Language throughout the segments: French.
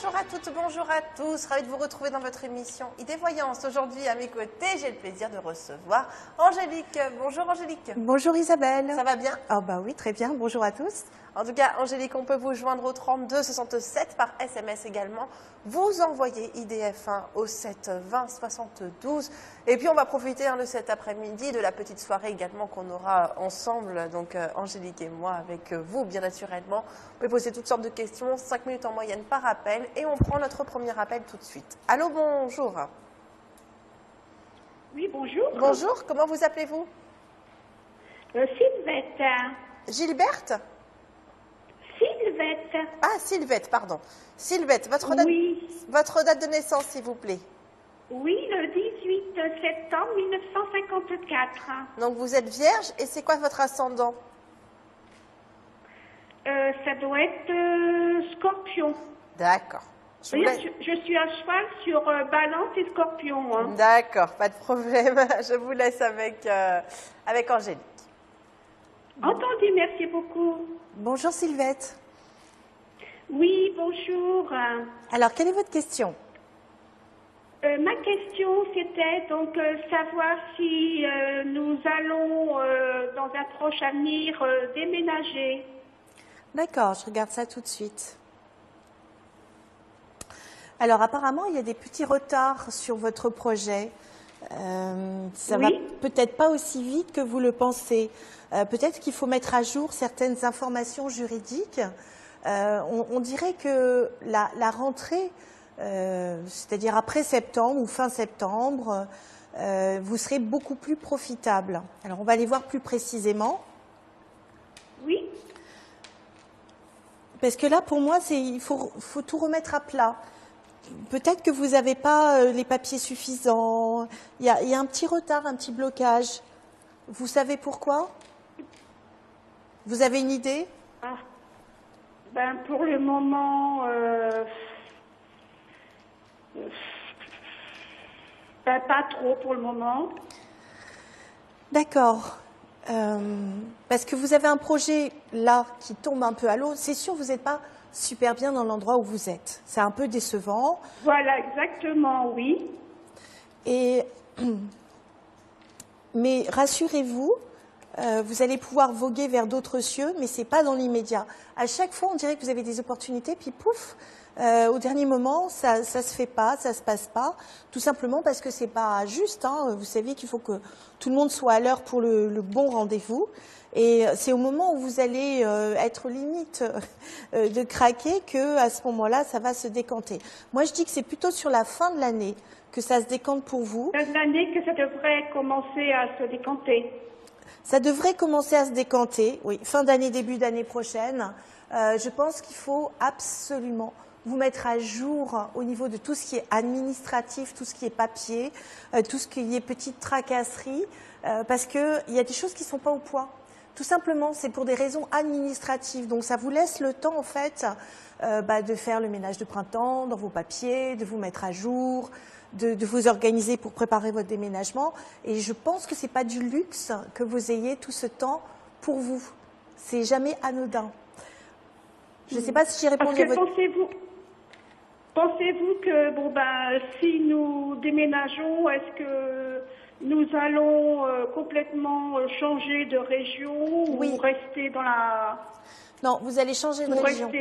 Bonjour à toutes, bonjour à tous. Ravi de vous retrouver dans votre émission Idée Voyance. Aujourd'hui, à mes côtés, j'ai le plaisir de recevoir Angélique. Bonjour Angélique. Bonjour Isabelle. Ça va bien? Ah bah oui, très bien. Bonjour à tous. En tout cas, Angélique, on peut vous joindre au 32 67 par SMS également. Vous envoyez IDF1 au 7 20 72. Et puis, on va profiter de cet après-midi de la petite soirée également qu'on aura ensemble, donc Angélique et moi, avec vous, bien naturellement. Vous pouvez poser toutes sortes de questions, 5 minutes en moyenne par appel. Et on prend notre premier appel tout de suite. Allô, bonjour. Oui, bonjour. Bonjour, comment vous appelez-vous? Sylvette. Gilberte? Sylvette. Ah, Sylvette, pardon. Sylvette, votre date de naissance, s'il vous plaît. Oui, le 18 septembre 1954. Donc, vous êtes vierge, et c'est quoi votre ascendant? Ça doit être Scorpion. D'accord. Je suis à cheval sur Balance et Scorpion. Hein. D'accord, pas de problème. Je vous laisse avec Angélique. Entendu, merci beaucoup. Bonjour Sylvette. Oui, bonjour. Alors, quelle est votre question? Ma question, c'était donc savoir si nous allons, dans un proche avenir, déménager. D'accord, je regarde ça tout de suite. Alors, apparemment, il y a des petits retards sur votre projet. Ça va peut-être pas aussi vite que vous le pensez. Peut-être qu'il faut mettre à jour certaines informations juridiques. On dirait que la rentrée, c'est-à-dire après septembre ou fin septembre, vous serez beaucoup plus profitable. Alors, on va aller voir plus précisément. Oui. Parce que là, pour moi, il faut tout remettre à plat. Peut-être que vous n'avez pas les papiers suffisants. Il y a un petit retard, un petit blocage. Vous savez pourquoi? Vous avez une idée? Ben, pour le moment, ben, pas trop pour le moment. D'accord. Parce que vous avez un projet là qui tombe un peu à l'eau. C'est sûr, vous n'êtes pas super bien dans l'endroit où vous êtes. C'est un peu décevant. Voilà, exactement, oui. Mais rassurez-vous, vous allez pouvoir voguer vers d'autres cieux, mais ce n'est pas dans l'immédiat. À chaque fois, on dirait que vous avez des opportunités, puis pouf, au dernier moment, ça se fait pas, ça se passe pas, tout simplement parce que c'est pas juste. Hein. Vous savez qu'il faut que tout le monde soit à l'heure pour le bon rendez-vous. Et c'est au moment où vous allez être limite de craquer que à ce moment-là, ça va se décanter. Moi, je dis que c'est plutôt sur la fin de l'année que ça se décante pour vous. Fin de l'année que ça devrait commencer à se décanter. Ça devrait commencer à se décanter, oui, fin d'année, début d'année prochaine. Je pense qu'il faut absolument vous mettre à jour au niveau de tout ce qui est administratif, tout ce qui est papier, tout ce qui est petite tracasserie, parce qu'il y a des choses qui ne sont pas au point. Tout simplement, c'est pour des raisons administratives. Donc, ça vous laisse le temps, en fait, de faire le ménage de printemps dans vos papiers, de vous mettre à jour, de vous organiser pour préparer votre déménagement. Et je pense que ce n'est pas du luxe que vous ayez tout ce temps pour vous. C'est jamais anodin. Je ne sais pas si j'ai répondu à votre... Pensez-vous que, bon, ben, si nous déménageons, est-ce que nous allons complètement changer de région ou rester dans la... Non, vous allez changer de région.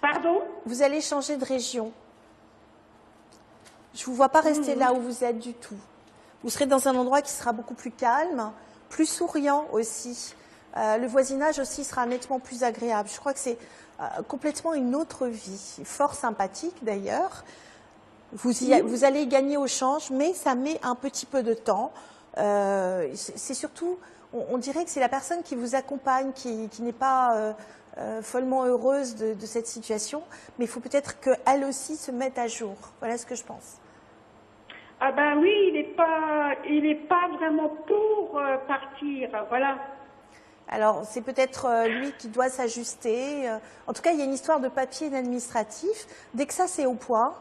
Pardon? Vous allez changer de région. Je ne vous vois pas rester là où vous êtes du tout. Vous serez dans un endroit qui sera beaucoup plus calme, plus souriant aussi. Le voisinage aussi sera nettement plus agréable. Je crois que c'est complètement une autre vie, fort sympathique d'ailleurs. Vous allez gagner au change, mais ça met un petit peu de temps. C'est surtout, on dirait que c'est la personne qui vous accompagne, qui n'est pas follement heureuse de cette situation, mais il faut peut-être qu'elle aussi se mette à jour. Voilà ce que je pense. Ah ben oui, il n'est pas vraiment pour partir, voilà. Alors, c'est peut-être lui qui doit s'ajuster. En tout cas, il y a une histoire de papier et d'administratif. Dès que ça, c'est au point,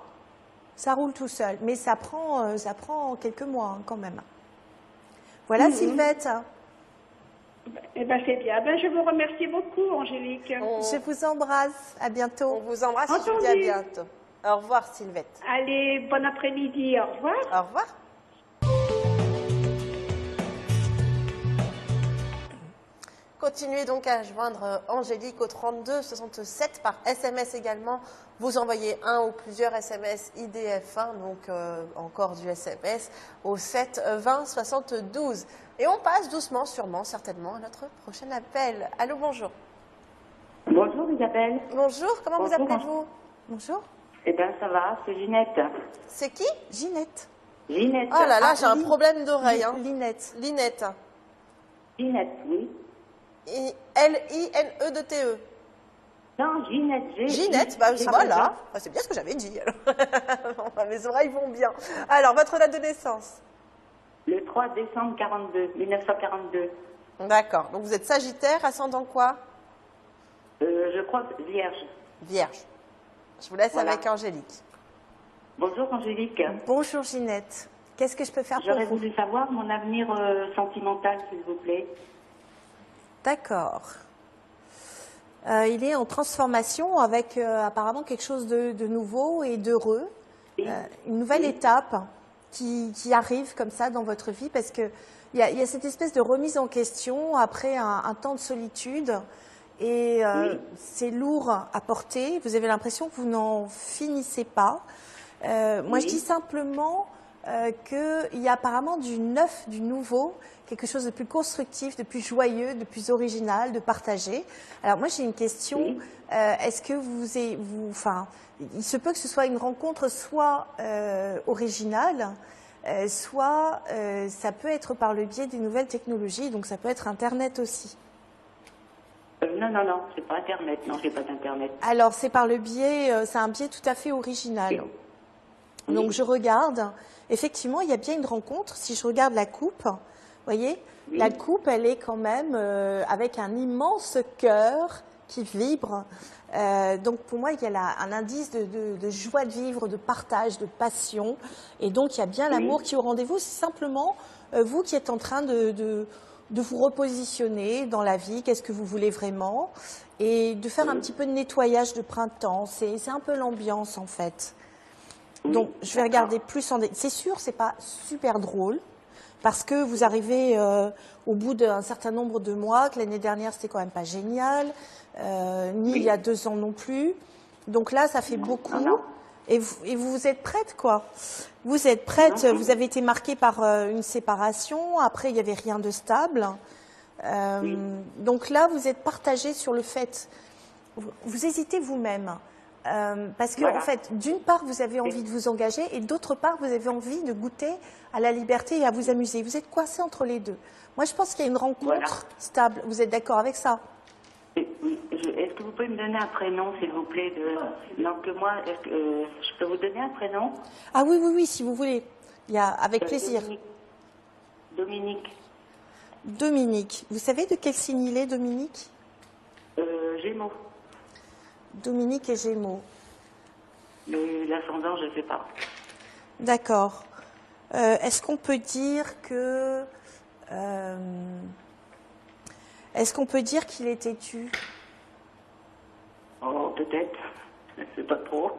ça roule tout seul. Mais ça prend quelques mois hein, quand même. Voilà, Sylvette. Eh ben, c'est bien. Ben, je vous remercie beaucoup, Angélique. Je vous embrasse. À On bientôt. vous embrasse et je vous dis à Entendu. bientôt. Au revoir Sylvette. Allez, bon après-midi. Au revoir. Au revoir. Continuez donc à joindre Angélique au 32 67 par SMS également. Vous envoyez un ou plusieurs SMS IDF1, donc encore du SMS, au 7 20 72. Et on passe doucement, sûrement, certainement, à notre prochain appel. Allô, bonjour. Bonjour Isabelle. Bonjour, comment vous Bonjour. appelez-vous? Bonjour. Eh bien ça va, c'est Ginette. C'est qui? Ginette. Ginette. Oh là là, j'ai un Lin- problème d'oreille. Hein. Linette. Linette. Ginette, oui. L-I-N-E-T-E. Non, Ginette. Ginette, bah voilà. Bah, c'est bien ce que j'avais dit. Alors. Bon, bah, mes oreilles vont bien. Alors, votre date de naissance? Le 3 décembre 1942. D'accord. Donc, vous êtes Sagittaire, ascendant quoi? Je crois Vierge. Vierge. Je vous laisse Voilà. avec Angélique. Bonjour Angélique. Bonjour Ginette. Qu'est-ce que je peux faire pour J'aurais vous? voulu savoir mon avenir sentimental, s'il vous plaît. D'accord. Il est en transformation avec apparemment quelque chose de nouveau et d'heureux. Oui. Une nouvelle Oui. étape qui arrive comme ça dans votre vie parce que il y a cette espèce de remise en question après un temps de solitude et Oui. c'est lourd à porter. Vous avez l'impression que vous n'en finissez pas. Moi, je Oui. dis simplement qu'il y a apparemment du neuf, du nouveau, quelque chose de plus constructif, de plus joyeux, de plus original, de partagé. Alors moi, j'ai une question. Oui. Est-ce que enfin, il se peut que ce soit une rencontre soit originale, soit ça peut être par le biais des nouvelles technologies, donc ça peut être Internet aussi. Non, c'est pas Internet. Non, j'ai pas d'Internet. Alors c'est par le biais, c'est un biais tout à fait original. Oui. Donc je regarde, effectivement, il y a bien une rencontre. Si je regarde la coupe, vous voyez, Oui. la coupe, elle est quand même avec un immense cœur qui vibre. Donc pour moi, il y a un indice de joie de vivre, de partage, de passion. Et donc il y a bien l'amour qui est au rendez-vous. C'est simplement vous qui êtes en train de vous repositionner dans la vie, qu'est-ce que vous voulez vraiment, et de faire un petit peu de nettoyage de printemps. C'est un peu l'ambiance en fait. Donc, je vais regarder plus en détail. C'est sûr, c'est pas super drôle, parce que vous arrivez au bout d'un certain nombre de mois, que l'année dernière, c'était quand même pas génial, ni il y a 2 ans non plus. Donc là, ça fait beaucoup. Et vous êtes prête, quoi. Vous êtes prête, vous avez été marquée par une séparation, après, il n'y avait rien de stable. Donc là, vous êtes partagée sur le fait, vous hésitez vous-même. Parce que, en fait, d'une part, vous avez envie de vous engager et d'autre part, vous avez envie de goûter à la liberté et à vous amuser. Vous êtes coincé entre les deux. Moi, je pense qu'il y a une rencontre stable. Vous êtes d'accord avec ça? Oui. Est-ce que vous pouvez me donner un prénom, s'il vous plaît Non, que moi, est-ce que je peux vous donner un prénom? Ah oui, si vous voulez. Avec plaisir. Dominique. Dominique. Vous savez de quel signe il est, Dominique? Gémeaux. Dominique et Gémeaux. Mais l'ascendant, je ne sais pas. D'accord. Est-ce qu'on peut dire que... Est-ce qu'on peut dire qu'il est têtu? Oh, peut-être. Je ne sais pas trop.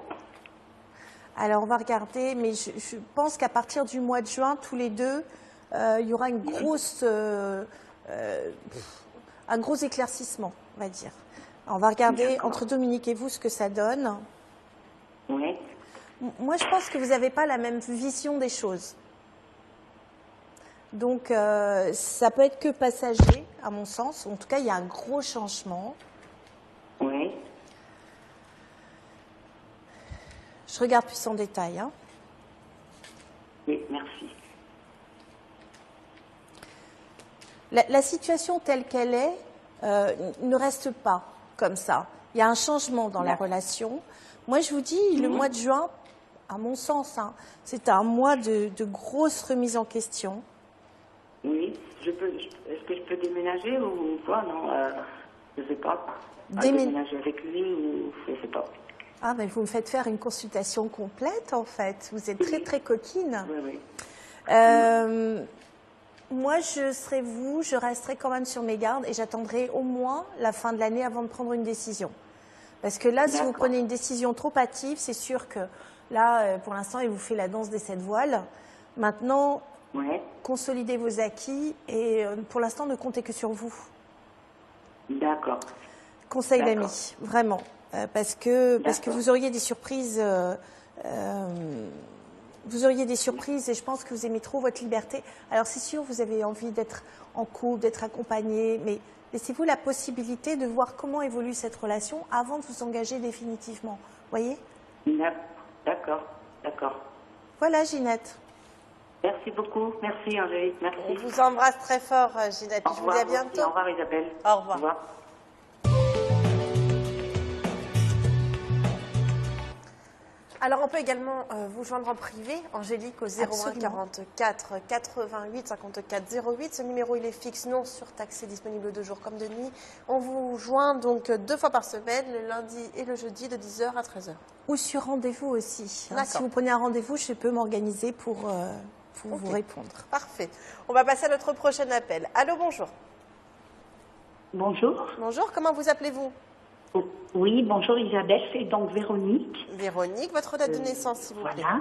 Alors, on va regarder, mais je pense qu'à partir du mois de juin, tous les deux, il y aura une grosse, un gros éclaircissement, on va dire. Alors, on va regarder entre Dominique et vous ce que ça donne. Oui. Moi, je pense que vous n'avez pas la même vision des choses. Donc, ça peut être que passager, à mon sens. En tout cas, il y a un gros changement. Oui. Je regarde plus en détail. Hein. Oui, merci. La situation telle qu'elle est ne reste pas comme ça. Il y a un changement dans la relation. Moi, je vous dis, le mois de juin, à mon sens, hein, c'est un mois de grosse remise en question. Oui. Est-ce que je peux déménager ou quoi? Non, je ne sais pas. Déménager avec lui ou je ne sais pas. Ah, mais vous me faites faire une consultation complète, en fait. Vous êtes très, très coquine. Oui. Moi, je serais vous, je resterai quand même sur mes gardes et j'attendrai au moins la fin de l'année avant de prendre une décision. Parce que là, si vous prenez une décision trop hâtive, c'est sûr que là, pour l'instant, il vous fait la danse des 7 voiles. Maintenant, consolidez vos acquis et pour l'instant, ne comptez que sur vous. D'accord. Conseil d'ami, vraiment. Parce que vous auriez des surprises. Vous auriez des surprises et je pense que vous aimez trop votre liberté. Alors c'est sûr, vous avez envie d'être en couple, d'être accompagné, mais laissez-vous la possibilité de voir comment évolue cette relation avant de vous engager définitivement. Voyez? D'accord, d'accord. Voilà, Ginette. Merci beaucoup. Merci, Angélique. Merci. On vous embrasse très fort, Ginette. Je vous dis à bientôt. Au revoir, Isabelle. Au revoir. Au revoir. Alors, on peut également vous joindre en privé, Angélique, au 01 44 88 54 08. Ce numéro, il est fixe, non surtaxé, disponible de jour comme de nuit. On vous joint donc 2 fois par semaine, le lundi et le jeudi, de 10h à 13h. Ou sur rendez-vous aussi. Si vous prenez un rendez-vous, je peux m'organiser pour vous répondre. Parfait. On va passer à notre prochain appel. Allô, bonjour. Bonjour. Bonjour, comment vous appelez-vous? Oui, bonjour Isabelle, c'est donc Véronique. Véronique, votre date de naissance, s'il vous plaît. Voilà.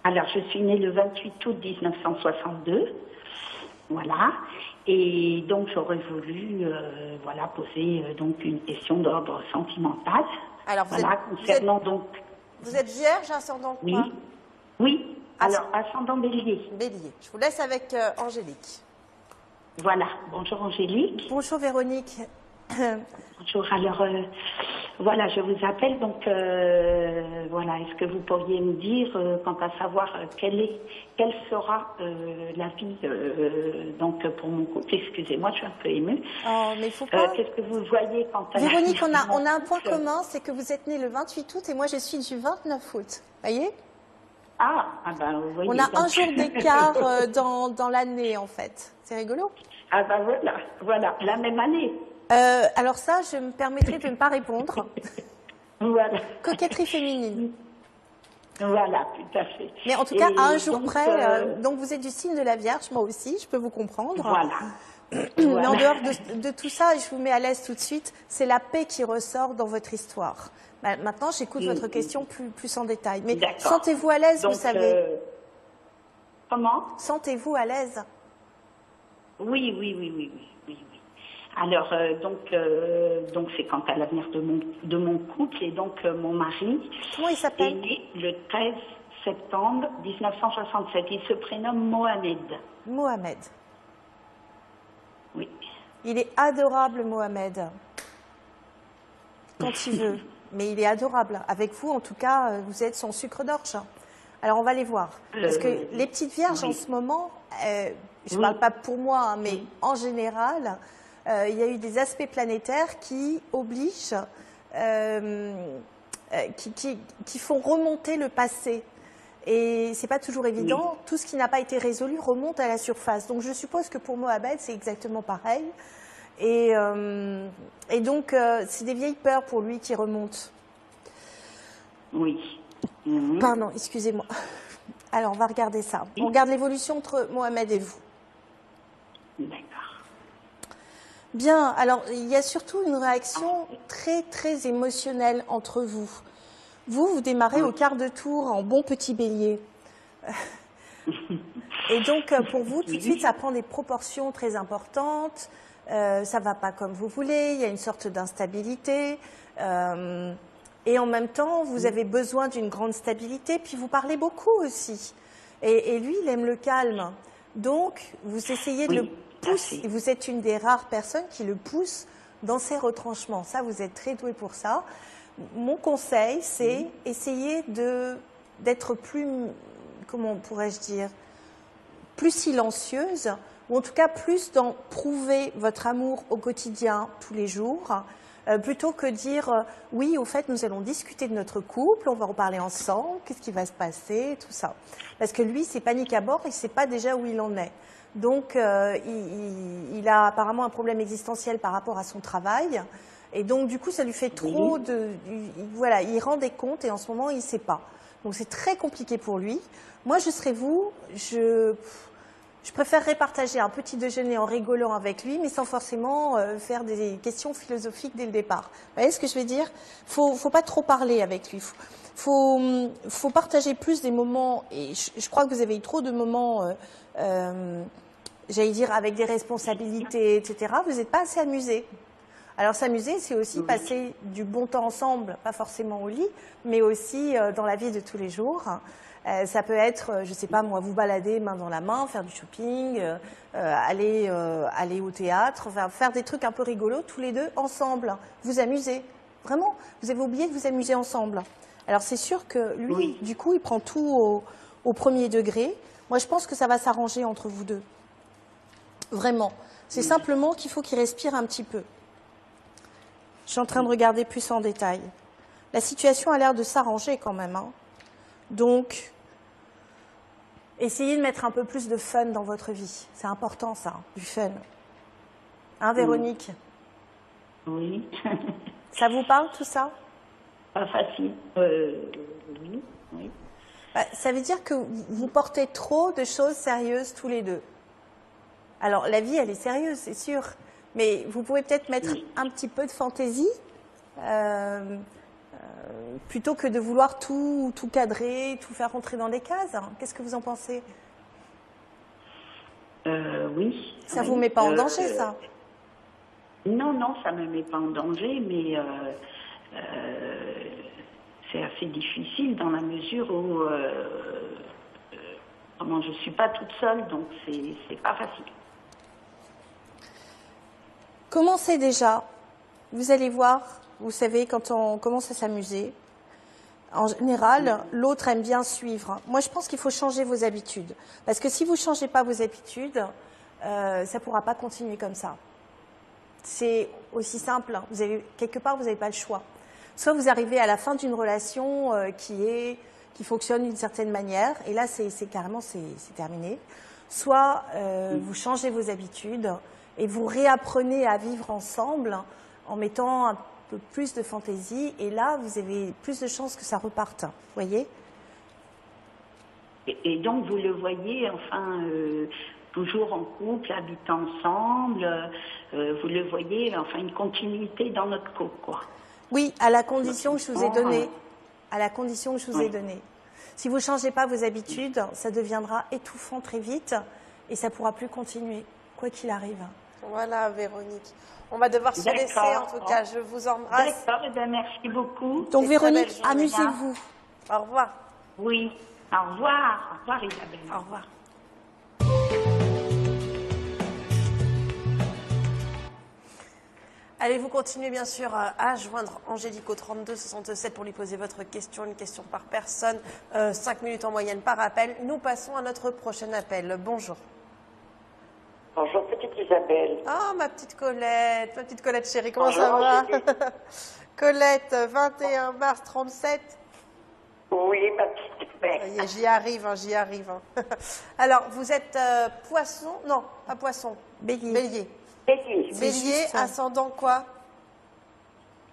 Alors, je suis née le 28 août 1962. Voilà. Et donc, j'aurais voulu poser donc une question d'ordre sentimental. Alors, vous êtes vierge, ascendant quoi? Oui. Alors, ascendant bélier. Bélier. Je vous laisse avec Angélique. Voilà. Bonjour Angélique. Bonjour Véronique. Bonjour, alors voilà, je vous appelle, donc voilà, est-ce que vous pourriez me dire quant à savoir quelle sera la vie donc pour mon couple? Excusez-moi, je suis un peu émue. Oh, mais il faut pas. Qu'est-ce que vous voyez quant à Véronique, on a un point commun, c'est que vous êtes née le 28 août et moi je suis du 29 août. Voyez? Ben, vous voyez. On a un jour d'écart dans l'année en fait. C'est rigolo. Voilà, la même année. Alors ça, je me permettrai de ne pas répondre. Voilà. Coquetterie féminine. Voilà, tout à fait. Mais en tout cas, à un jour près, donc vous êtes du signe de la Vierge, moi aussi, je peux vous comprendre. Voilà. Mais en dehors de tout ça, et je vous mets à l'aise tout de suite, c'est la paix qui ressort dans votre histoire. Maintenant, j'écoute votre question plus en détail. Mais sentez-vous à l'aise, vous savez. Comment? Sentez-vous à l'aise? Oui. Alors, donc c'est quant à l'avenir de mon couple et donc mon mari. Comment il s'appelle? Est né le 13 septembre 1967. Il se prénomme Mohamed. Mohamed. Oui. Il est adorable, Mohamed. Quand il veut. Mais il est adorable. Avec vous, en tout cas, vous êtes son sucre d'orge. Alors, on va les voir. Parce que les petites vierges, en ce moment, je ne parle pas pour moi, mais en général, il y a eu des aspects planétaires qui obligent, qui font remonter le passé. Et ce n'est pas toujours évident. Tout ce qui n'a pas été résolu remonte à la surface. Donc, je suppose que pour Mohamed, c'est exactement pareil. Et donc, c'est des vieilles peurs pour lui qui remontent. Oui. Pardon, excusez-moi. Alors, on va regarder ça. On regarde l'évolution entre Mohamed et vous. D'accord. Bien, alors, il y a surtout une réaction très, très émotionnelle entre vous. Vous démarrez au quart de tour en bon petit bélier. Et donc, pour vous, tout de suite, ça prend des proportions très importantes. Ça ne va pas comme vous voulez. Il y a une sorte d'instabilité. Et en même temps, vous avez besoin d'une grande stabilité. Puis, vous parlez beaucoup aussi. Et lui, il aime le calme. Donc, vous essayez de le pousser. Vous êtes une des rares personnes qui le pousse dans ses retranchements. Ça, vous êtes très doué pour ça. Mon conseil, c'est essayer d'être plus, comment pourrais-je dire, plus silencieuse, ou en tout cas plus dans prouver votre amour au quotidien, tous les jours, plutôt que dire oui, au fait, nous allons discuter de notre couple, on va en parler ensemble, qu'est-ce qui va se passer, tout ça. Parce que lui, c'est panique à bord, il ne sait pas déjà où il en est. Donc, il a apparemment un problème existentiel par rapport à son travail. Et donc, du coup, ça lui fait trop de... Voilà, il rend des comptes et en ce moment, il ne sait pas. Donc, c'est très compliqué pour lui. Moi, je serais vous, Je préférerais partager un petit déjeuner en rigolant avec lui, mais sans forcément faire des questions philosophiques dès le départ. Vous voyez ce que je veux dire? Faut pas trop parler avec lui. Faut partager plus des moments, et je crois que vous avez eu trop de moments, j'allais dire, avec des responsabilités, etc. Vous n'êtes pas assez amusés. Alors s'amuser, c'est aussi passer du bon temps ensemble, pas forcément au lit, mais aussi dans la vie de tous les jours. Ça peut être, je sais pas moi, vous balader main dans la main, faire du shopping, aller au théâtre, faire des trucs un peu rigolos tous les deux ensemble, vous amuser. Vraiment, vous avez oublié de vous amuser ensemble. Alors c'est sûr que lui, du coup, il prend tout au premier degré. Moi, je pense que ça va s'arranger entre vous deux. Vraiment. C'est simplement qu'il faut qu'il respire un petit peu. Je suis en train de regarder plus en détail. La situation a l'air de s'arranger quand même, hein. Donc, essayez de mettre un peu plus de fun dans votre vie. C'est important, ça, du fun. Hein, Véronique? Oui. Ça vous parle, tout ça? Pas facile. Oui. Bah, ça veut dire que vous portez trop de choses sérieuses tous les deux. Alors, la vie, elle est sérieuse, c'est sûr. Mais vous pouvez peut-être mettre un petit peu de fantaisie plutôt que de vouloir tout cadrer, tout faire rentrer dans des cases. Qu'est-ce que vous en pensez? Oui. Ça ne vous met pas en danger, ça? Non, ça ne me met pas en danger, mais c'est assez difficile dans la mesure où je ne suis pas toute seule, donc c'est pas facile. Commencez déjà. Vous allez voir, vous savez, quand on commence à s'amuser, en général, l'autre aime bien suivre. Moi, je pense qu'il faut changer vos habitudes. Parce que si vous ne changez pas vos habitudes, ça ne pourra pas continuer comme ça. C'est aussi simple. Quelque part, vous n'avez pas le choix. Soit vous arrivez à la fin d'une relation qui fonctionne d'une certaine manière, et là, c'est terminé. Soit vous changez vos habitudes et vous réapprenez à vivre ensemble en mettant un peu plus de fantaisie, et là, vous avez plus de chances que ça reparte. Vous voyez? Et donc, vous le voyez, enfin, toujours en couple, habitant ensemble, vous le voyez, enfin, une continuité dans notre couple, quoi. Oui, à la condition que je vous ai donnée. À la condition que je vous ai donnée. Si vous ne changez pas vos habitudes, ça deviendra étouffant très vite et ça ne pourra plus continuer, quoi qu'il arrive. Voilà, Véronique. On va devoir se laisser, en tout cas. Je vous embrasse. D'accord, merci beaucoup. Donc, Véronique, amusez-vous. Au revoir. Oui, au revoir. Au revoir, Isabelle. Au revoir. Allez, vous continuez bien sûr à joindre Angélique au 32 67 pour lui poser votre question, une question par personne, 5 minutes en moyenne par appel. Nous passons à notre prochain appel. Bonjour. Bonjour, petite Isabelle. Ah, ma petite Colette chérie, comment ça va? Colette, 21 mars 37. Oui, ma petite mère. J'y arrive. Alors, vous êtes poisson? Non, pas poisson. Bélier. Bélier, ascendant quoi?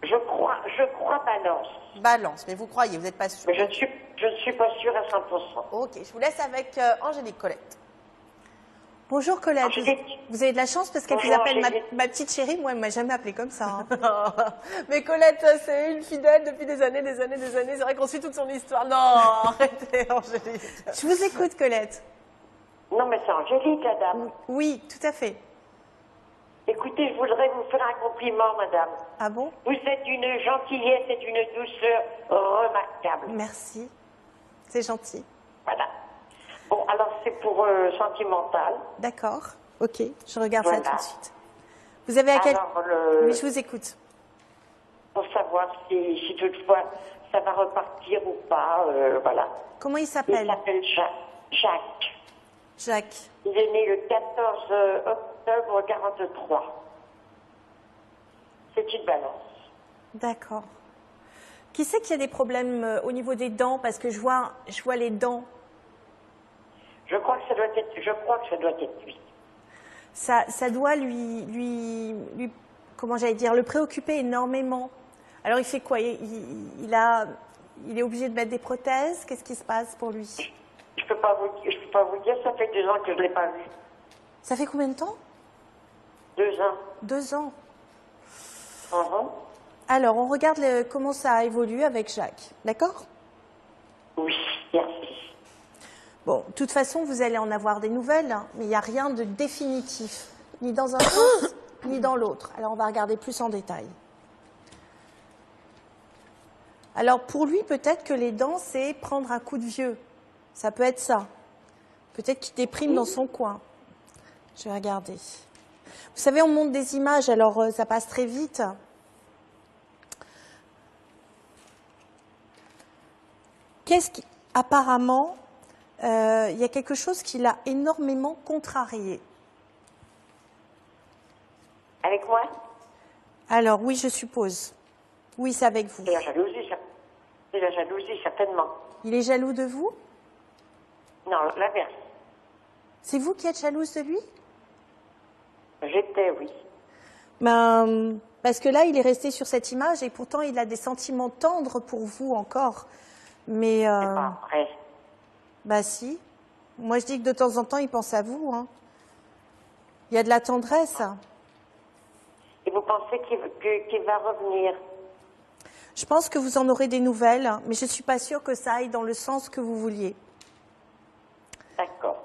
Je crois balance. Balance, mais vous croyez, vous n'êtes pas sûr? Mais je ne suis pas sûre à 100%. Ok, je vous laisse avec Angélique. Colette. Bonjour Colette, vous avez de la chance parce qu'elle vous appelle ma petite chérie. Moi, elle ne m'a jamais appelée comme ça. Hein. Mais Colette, c'est une fidèle depuis des années. C'est vrai qu'on suit toute son histoire. Non, arrêtez Angélique. Je vous écoute Colette. Non, mais c'est Angélique, la dame. Oui, tout à fait. Écoutez, je voudrais vous faire un compliment, madame. Ah bon? Vous êtes d'une gentillesse et d'une douceur remarquable. Merci, c'est gentil. Voilà. Bon, alors c'est pour sentimental. D'accord, ok, je regarde ça tout de suite. Vous avez à quel... Oui, je vous écoute. Pour savoir si toutefois ça va repartir ou pas, voilà. Comment il s'appelle? Il s'appelle Jacques. Jacques. Il est né le 14 octobre 43. C'est une balance. D'accord. Qui c'est qu'il y a des problèmes au niveau des dents? Parce que je vois les dents. Je crois que ça doit être lui. Ça doit lui comment j'allais dire, le préoccuper énormément. Alors il fait quoi? Il est obligé de mettre des prothèses? Qu'est-ce qui se passe pour lui? Je peux pas vous dire, ça fait 2 ans que je ne l'ai pas vu. Ça fait combien de temps? 2 ans. 2 ans. Mhm. Alors, on regarde comment ça a évolué avec Jacques. D'accord? Oui, merci. Bon, de toute façon, vous allez en avoir des nouvelles, hein, mais il n'y a rien de définitif, ni dans un sens, ni dans l'autre. Alors, on va regarder plus en détail. Alors, pour lui, peut-être que les dents, c'est prendre un coup de vieux. Ça peut être ça. Peut-être qu'il déprime dans son coin. Je vais regarder. Vous savez, on monte des images, alors ça passe très vite. Apparemment, il y a quelque chose qui l'a énormément contrarié. Avec moi? Alors, oui, je suppose. Oui, c'est avec vous. C'est la jalousie, certainement. Il est jaloux de vous? Non, l'inverse. C'est vous qui êtes jalouse de lui? J'étais, oui. Ben, parce que là, il est resté sur cette image et pourtant, il a des sentiments tendres pour vous encore. Mais, C'est pas vrai. bah si. Moi, je dis que de temps en temps, il pense à vous. Hein. Il y a de la tendresse. Et vous pensez qu'il va revenir? Je pense que vous en aurez des nouvelles, mais je ne suis pas sûre que ça aille dans le sens que vous vouliez. D'accord.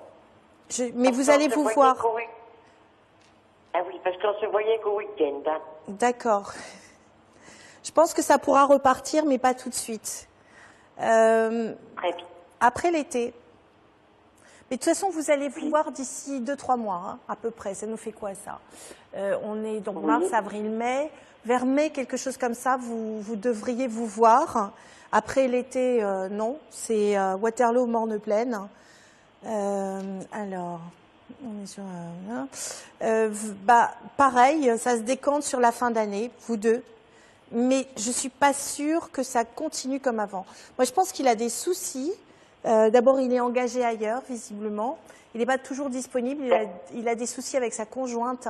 Mais vous allez vous voir. Ah oui, parce qu'on se voyait qu'au week-end. Hein. D'accord. Je pense que ça pourra repartir, mais pas tout de suite. Très bien. Après l'été. Mais de toute façon, vous allez vous voir d'ici 2-3 mois, hein, à peu près. Ça nous fait quoi, ça? On est donc mars, avril, mai. Vers mai, quelque chose comme ça, vous devriez vous voir. Après l'été, non. C'est Waterloo, Morne-Plaine. Alors, on est sur... pareil, ça se décante sur la fin d'année, vous deux. Mais je ne suis pas sûre que ça continue comme avant. Moi, je pense qu'il a des soucis. D'abord, il est engagé ailleurs, visiblement. Il n'est pas toujours disponible. Il a des soucis avec sa conjointe.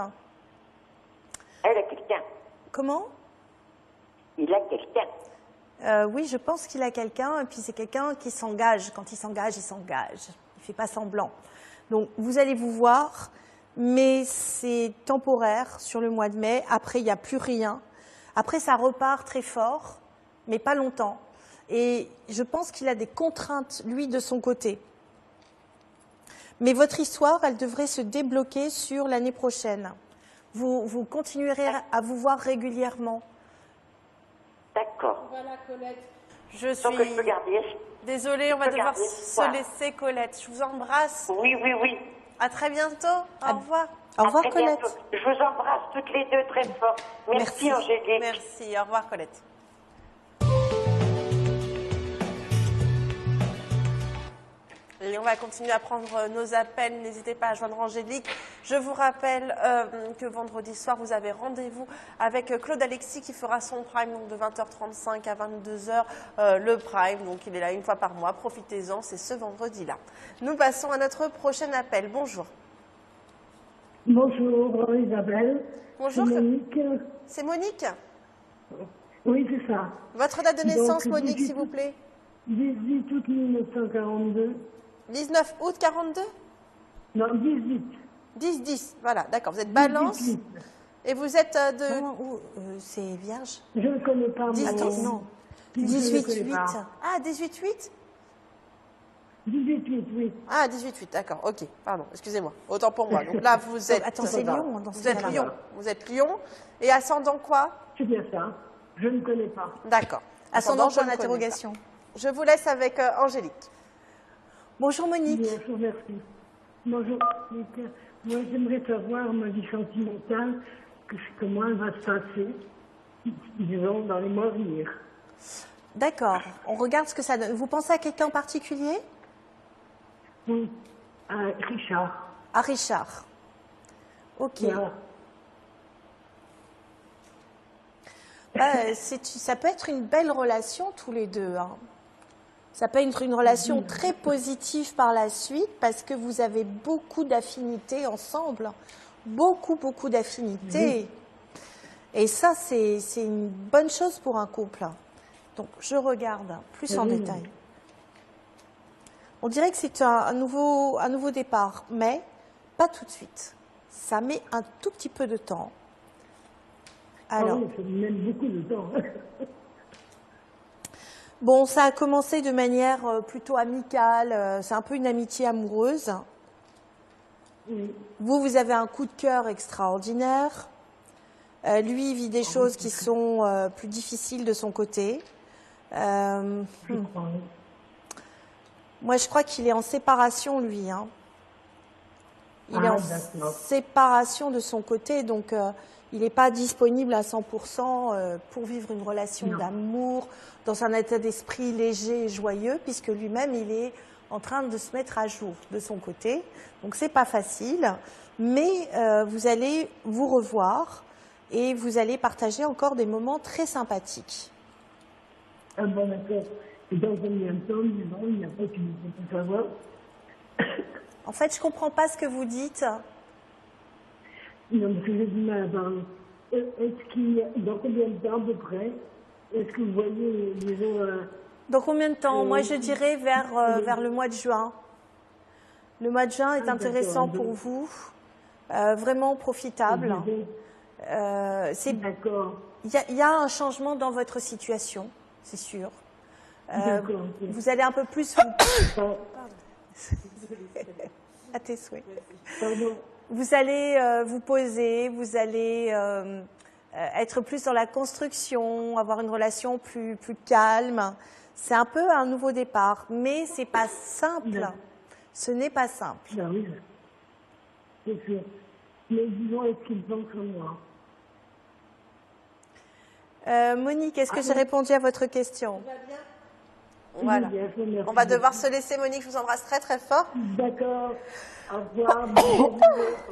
Elle a quelqu'un. Comment? Il a quelqu'un. Oui, je pense qu'il a quelqu'un. Et puis, c'est quelqu'un qui s'engage. Quand il s'engage, il s'engage. Il ne fait pas semblant. Donc, vous allez vous voir. Mais c'est temporaire sur le mois de mai. Après, il n'y a plus rien. Après, ça repart très fort, mais pas longtemps. Et je pense qu'il a des contraintes, lui, de son côté. Mais votre histoire, elle devrait se débloquer sur l'année prochaine. Vous continuerez à vous voir régulièrement. D'accord. Voilà, Colette. Donc, je peux garder. Désolée, on va devoir se laisser, Colette. Je vous embrasse. Oui, oui, oui. À très bientôt. Au revoir. Au revoir, très Colette. bientôt. Je vous embrasse toutes les deux très fort. Merci, Angélique. Merci. Au revoir, Colette. Et on va continuer à prendre nos appels. N'hésitez pas à joindre Angélique. Je vous rappelle que vendredi soir, vous avez rendez-vous avec Claude Alexis qui fera son prime donc de 20h35 à 22h. Le prime, donc il est là une fois par mois. Profitez-en, c'est ce vendredi-là. Nous passons à notre prochain appel. Bonjour. Bonjour Isabelle. Bonjour. C'est Monique. C'est Monique? Oui, c'est ça. Votre date de naissance, Donc, Monique, s'il vous plaît? 18 août 1942. 19 août 42? Non, 18. 10-10, voilà, d'accord. Vous êtes balance 18. et vous êtes de... C'est vierge? Je ne connais pas. 10, mon... Non. Je ne le connais 18-8. pas. Ah, 18-8? 18, oui. Ah, 18-8, d'accord, ok, pardon, excusez-moi, autant pour moi. Donc là, vous êtes... Attends, c'est Lyon. Dans ce Vous êtes cas-là. Lyon, vous êtes Lyon. Et ascendant quoi? C'est bien ça. Je ne connais pas. D'accord. Ascendant, je point ne connais d'interrogation. pas. Je vous laisse avec Angélique. Bonjour, Monique. Bonjour, merci. Bonjour, Monique. Moi, j'aimerais savoir ma vie sentimentale, comment elle va se passer, disons, dans les mois à venir. D'accord. On regarde ce que ça donne. Vous pensez à quelqu'un en particulier? Oui, Richard. À Richard. Ok. Voilà. Ça peut être une belle relation tous les deux. Hein. Ça peut être une relation très positive par la suite parce que vous avez beaucoup d'affinités ensemble. Beaucoup d'affinités. Et ça, c'est une bonne chose pour un couple. Donc, je regarde plus en détail. On dirait que c'est un nouveau départ, mais pas tout de suite. Ça met un tout petit peu de temps. Alors, oui, ça met beaucoup de temps. Bon, ça a commencé de manière plutôt amicale. C'est un peu une amitié amoureuse. Oui. Vous avez un coup de cœur extraordinaire. Lui, il vit des choses qui sont plus difficiles de son côté. Moi, je crois qu'il est en séparation, lui. Hein. Il est en séparation de son côté, donc il n'est pas disponible à 100% pour vivre une relation d'amour dans un état d'esprit léger et joyeux, puisque lui-même, il est en train de se mettre à jour de son côté. Donc, ce n'est pas facile, mais vous allez vous revoir et vous allez partager encore des moments très sympathiques. Ah bon, d'accord. Et dans combien de temps, disons, il n'y a pas qu'il faut savoir. En fait, je ne comprends pas ce que vous dites. Non, parce que j'ai du mal à parler. Est-ce qu'il y a, dans combien de temps à peu près, est-ce que vous voyez, disons... dans combien de temps? Moi, je dirais vers le mois de juin. Le mois de juin est intéressant pour vous, vraiment profitable. D'accord. Il y a un changement dans votre situation, c'est sûr. Vous allez un peu plus... Pardon. À tes souhaits. Vous allez vous poser, vous allez être plus dans la construction, avoir une relation plus calme. C'est un peu un nouveau départ, mais c'est pas simple. Non. Ce n'est pas simple. Ben oui, c'est sûr. Mais disons, est-ce qu'il pense en moi? Monique, est-ce que j'ai répondu à votre question? Voilà. On va devoir se laisser, Monique. Je vous embrasse très très fort. D'accord. Au revoir.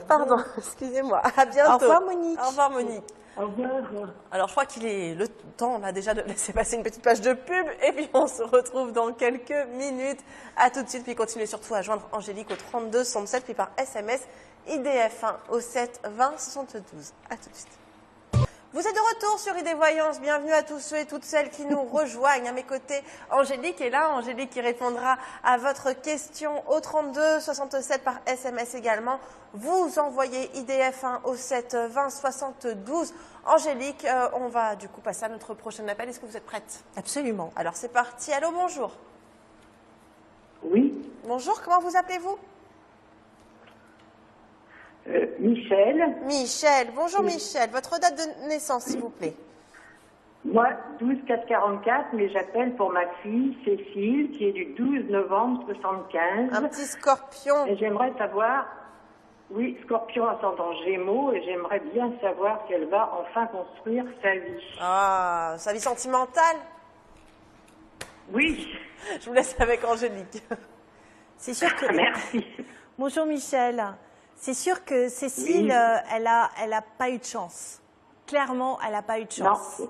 Pardon, excusez-moi. À bientôt. Au revoir, Monique. Au revoir, Monique. Au revoir. Alors, je crois qu'il est le temps, là, déjà, de laisser passer une petite page de pub. Et puis, on se retrouve dans quelques minutes. À tout de suite. Puis, continuez surtout à joindre Angélique au 32 67, puis par SMS IDF1 au 7 20 72. À tout de suite. Vous êtes de retour sur ID Voyance. Bienvenue à tous ceux et toutes celles qui nous rejoignent. À mes côtés, Angélique est là. Angélique qui répondra à votre question au 32 67 par SMS également. Vous envoyez IDF1 au 7 20 72. Angélique, on va du coup passer à notre prochain appel. Est-ce que vous êtes prête? Absolument. Alors c'est parti. Allô, bonjour. Oui. Bonjour, comment vous appelez-vous? Michel. Michel. Bonjour Michel. Votre date de naissance, s'il vous plaît. Moi, 12-4-44, mais j'appelle pour ma fille, Cécile, qui est du 12 novembre 75. Un petit scorpion. Et j'aimerais savoir, oui, scorpion ascendant Gémeaux, et j'aimerais bien savoir si elle va enfin construire sa vie. Ah, sa vie sentimentale? Oui. Je vous laisse avec Angélique. C'est sûr que... Merci. Bonjour Michel. C'est sûr que Cécile, oui. Elle a pas eu de chance. Clairement, elle n'a pas eu de chance.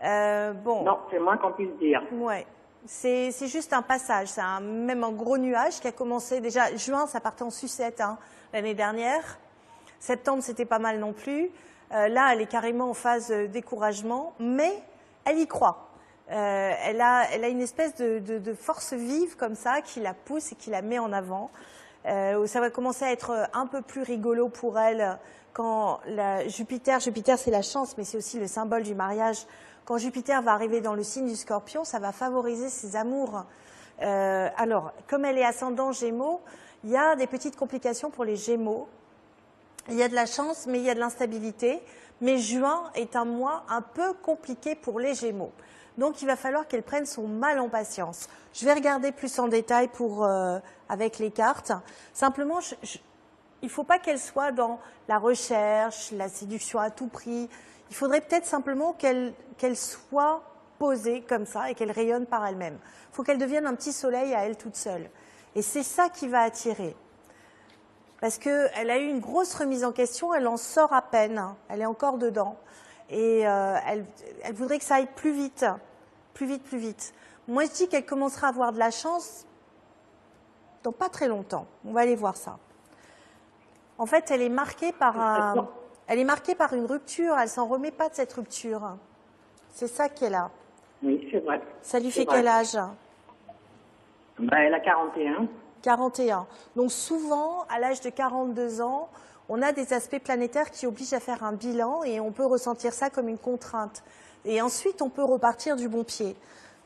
Non. Bon. Non, c'est moins qu'on puisse dire. Ouais. C'est juste un passage. C'est même un gros nuage qui a commencé déjà. Juin, ça partait en sucette l'année dernière. Septembre, c'était pas mal non plus. Là, elle est carrément en phase découragement, mais elle y croit. Elle a une espèce de force vive comme ça qui la pousse et qui la met en avant. Ça va commencer à être un peu plus rigolo pour elle quand Jupiter c'est la chance, mais c'est aussi le symbole du mariage. Quand Jupiter va arriver dans le signe du Scorpion, ça va favoriser ses amours. Alors, comme elle est ascendant Gémeaux, il y a des petites complications pour les Gémeaux. Il y a de la chance, mais il y a de l'instabilité. Mais juin est un mois un peu compliqué pour les Gémeaux. Donc, il va falloir qu'elle prenne son mal en patience. Je vais regarder plus en détail avec les cartes. Simplement, il ne faut pas qu'elle soit dans la recherche, la séduction à tout prix. Il faudrait peut-être simplement qu'elle soit posée comme ça et qu'elle rayonne par elle-même. Il faut qu'elle devienne un petit soleil à elle toute seule. Et c'est ça qui va attirer. Parce qu'elle a eu une grosse remise en question, elle en sort à peine, elle est encore dedans. Et elle voudrait que ça aille plus vite. Moi, je dis qu'elle commencera à avoir de la chance dans pas très longtemps. On va aller voir ça. En fait, elle est marquée par une rupture. Elle s'en remet pas de cette rupture. C'est ça qu'elle a. Oui, c'est vrai. Ça lui fait quel âge? Elle a 41. 41. Donc souvent, à l'âge de 42 ans, on a des aspects planétaires qui obligent à faire un bilan et on peut ressentir ça comme une contrainte. Et ensuite, on peut repartir du bon pied.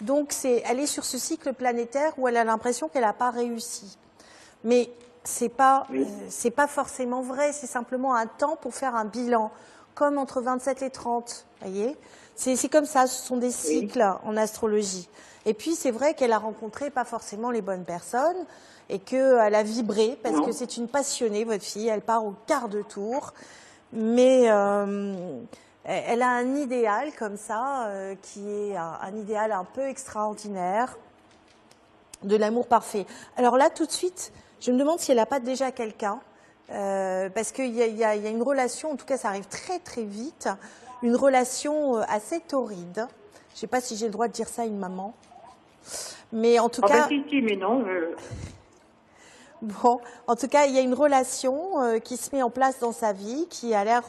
Donc elle est sur ce cycle planétaire où elle a l'impression qu'elle n'a pas réussi. Mais c'est pas forcément vrai, c'est simplement un temps pour faire un bilan, comme entre 27 et 30, voyez. C'est comme ça, ce sont des cycles en astrologie. Et puis c'est vrai qu'elle a rencontré pas forcément les bonnes personnes et qu'elle a vibré, parce que c'est une passionnée, votre fille, elle part au quart de tour, mais elle a un idéal comme ça, qui est un idéal un peu extraordinaire, de l'amour parfait. Alors là, tout de suite, je me demande si elle n'a pas déjà quelqu'un, parce qu'il y a une relation, en tout cas ça arrive très très vite, une relation assez torride. Je ne sais pas si j'ai le droit de dire ça à une maman. Mais en tout cas... si, mais non. Bon, en tout cas, il y a une relation qui se met en place dans sa vie, qui a l'air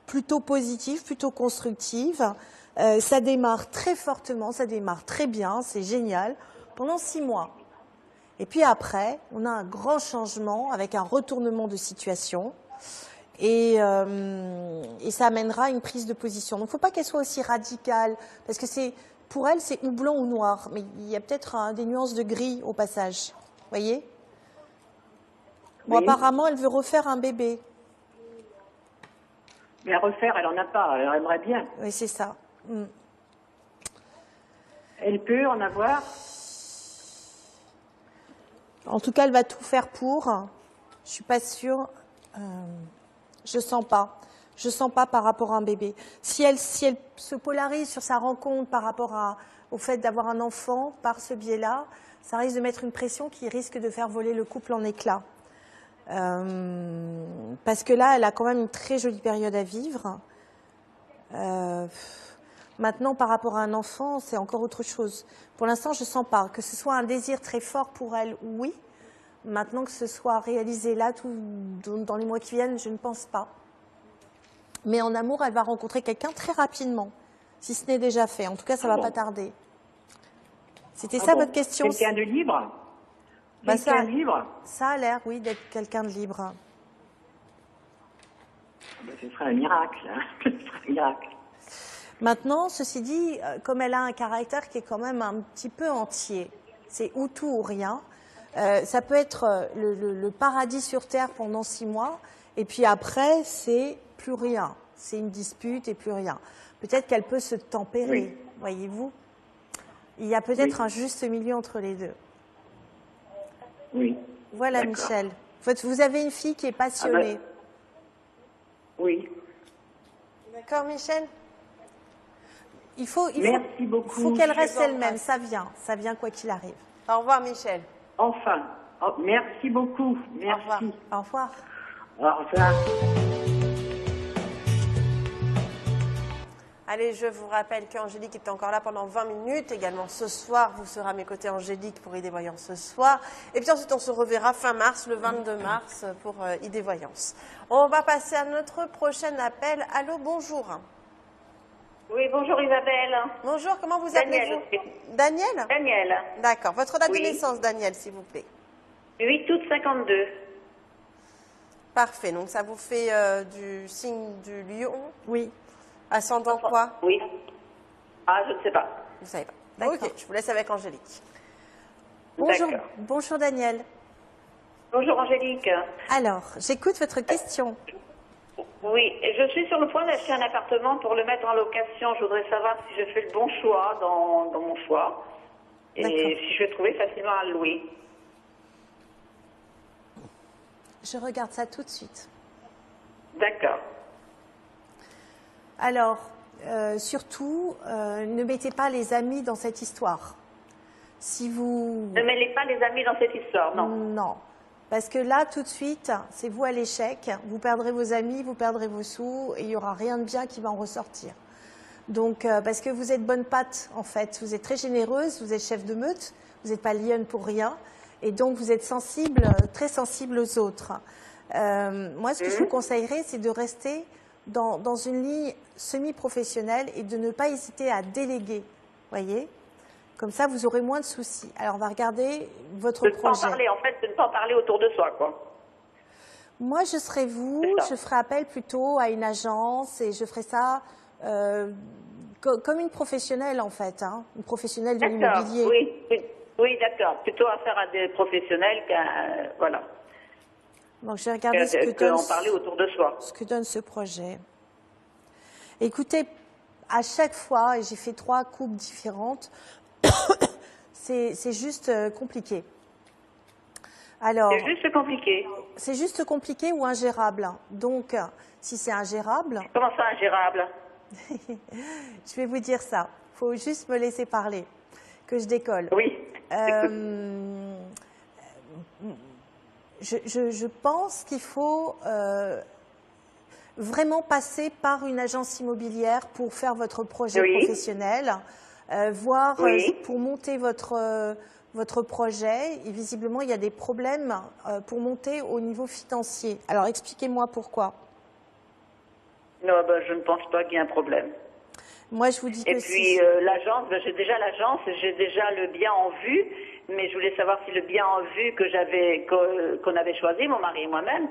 plutôt positive, plutôt constructive. Ça démarre très fortement, ça démarre très bien, c'est génial, pendant 6 mois. Et puis après, on a un grand changement avec un retournement de situation et ça amènera une prise de position. Donc il ne faut pas qu'elle soit aussi radicale, parce que pour elle, c'est ou blanc ou noir, mais il y a peut-être des nuances de gris au passage. Vous voyez ? Bon, apparemment, elle veut refaire un bébé. Mais à refaire, elle n'en a pas, elle aimerait bien. Oui, c'est ça. Elle peut en avoir. En tout cas, elle va tout faire pour. Je suis pas sûre. Je sens pas. Je sens pas par rapport à un bébé. Si elle se polarise sur sa rencontre par rapport au fait d'avoir un enfant par ce biais-là, ça risque de mettre une pression qui risque de faire voler le couple en éclats. Parce que là, elle a quand même une très jolie période à vivre. Maintenant, par rapport à un enfant, c'est encore autre chose. Pour l'instant, je ne sens pas. Que ce soit un désir très fort pour elle, oui. Maintenant, que ce soit réalisé là, dans les mois qui viennent, je ne pense pas. Mais en amour, elle va rencontrer quelqu'un très rapidement, si ce n'est déjà fait. En tout cas, ça ne va pas tarder. C'était ça votre question? Quelqu'un de libre? Quelqu'un de libre? Ça a l'air, oui, d'être quelqu'un de libre. Ce serait un miracle. Hein. Ce serait un miracle. Maintenant, ceci dit, comme elle a un caractère qui est quand même un petit peu entier, c'est ou tout ou rien, ça peut être le paradis sur Terre pendant 6 mois, et puis après, c'est plus rien. C'est une dispute et plus rien. Peut-être qu'elle peut se tempérer, voyez-vous. Il y a peut-être un juste milieu entre les deux. Oui. Voilà, Michel. Vous avez une fille qui est passionnée. Oui. D'accord, Michel? Merci beaucoup. Il faut qu'elle reste elle-même. Ça vient quoi qu'il arrive. Au revoir, Michel. Enfin. Oh, merci beaucoup. Merci. Au revoir. Au revoir. Allez, je vous rappelle qu'Angélique est encore là pendant 20 minutes. Également ce soir, vous serez à mes côtés, Angélique, pour ID Voyance ce soir. Et puis ensuite, on se reverra fin mars, le 22 mars, pour ID Voyance. On va passer à notre prochain appel. Allô, bonjour. Oui, bonjour Isabelle. Bonjour, comment vous appelez-vous? Daniel? Daniel. D'accord. Votre date de naissance, Daniel, s'il vous plaît. 8 août 52. Parfait. Donc, ça vous fait du signe du lion? Oui. Ascendant quoi? Oui. Ah, je ne sais pas. Vous ne savez pas. Ok, je vous laisse avec Angélique. Bonjour Daniel. Bonjour Angélique. Alors, j'écoute votre question. Oui, je suis sur le point d'acheter un appartement pour le mettre en location. Je voudrais savoir si je fais le bon choix dans mon choix et si je vais trouver facilement à louer. Je regarde ça tout de suite. D'accord. Alors, surtout, ne mettez pas les amis dans cette histoire. Si vous... Ne mêlez pas les amis dans cette histoire, non? Non. Parce que là, tout de suite, c'est vous à l'échec. Vous perdrez vos amis, vous perdrez vos sous et il n'y aura rien de bien qui va en ressortir. Donc, parce que vous êtes bonne patte, en fait. Vous êtes très généreuse, vous êtes chef de meute, vous n'êtes pas lionne pour rien. Et donc, vous êtes sensible, très sensible aux autres. Moi, ce que je vous conseillerais, c'est de rester dans une ligne semi-professionnelle et de ne pas hésiter à déléguer, voyez, Comme ça, vous aurez moins de soucis. Alors, on va regarder votre projet. De ne pas en parler, en fait, de ne pas en parler autour de soi, quoi. Moi, je serais vous, je ferais appel plutôt à une agence et je ferais ça comme une professionnelle, en fait, hein, une professionnelle de l'immobilier. Oui, d'accord. Plutôt affaire à des professionnels qu'à... voilà. Donc, je vais regarder ce que donne ce projet. Écoutez, à chaque fois, et j'ai fait 3 coupes différentes, c'est juste compliqué. Alors, c'est juste compliqué. C'est juste compliqué ou ingérable. Donc, si c'est ingérable... Comment ça, ingérable? Je vais vous dire ça. Il faut juste me laisser parler, que je décolle. Oui. Je pense qu'il faut vraiment passer par une agence immobilière pour faire votre projet professionnel, voire pour monter votre projet. Et visiblement, il y a des problèmes pour monter au niveau financier. Alors, expliquez-moi pourquoi. Non, je ne pense pas qu'il y ait un problème. Moi, je vous dis Et puis, l'agence, j'ai déjà l'agence, j'ai déjà le bien en vue, mais je voulais savoir si le bien en vue qu'on avait choisi, mon mari et moi-même,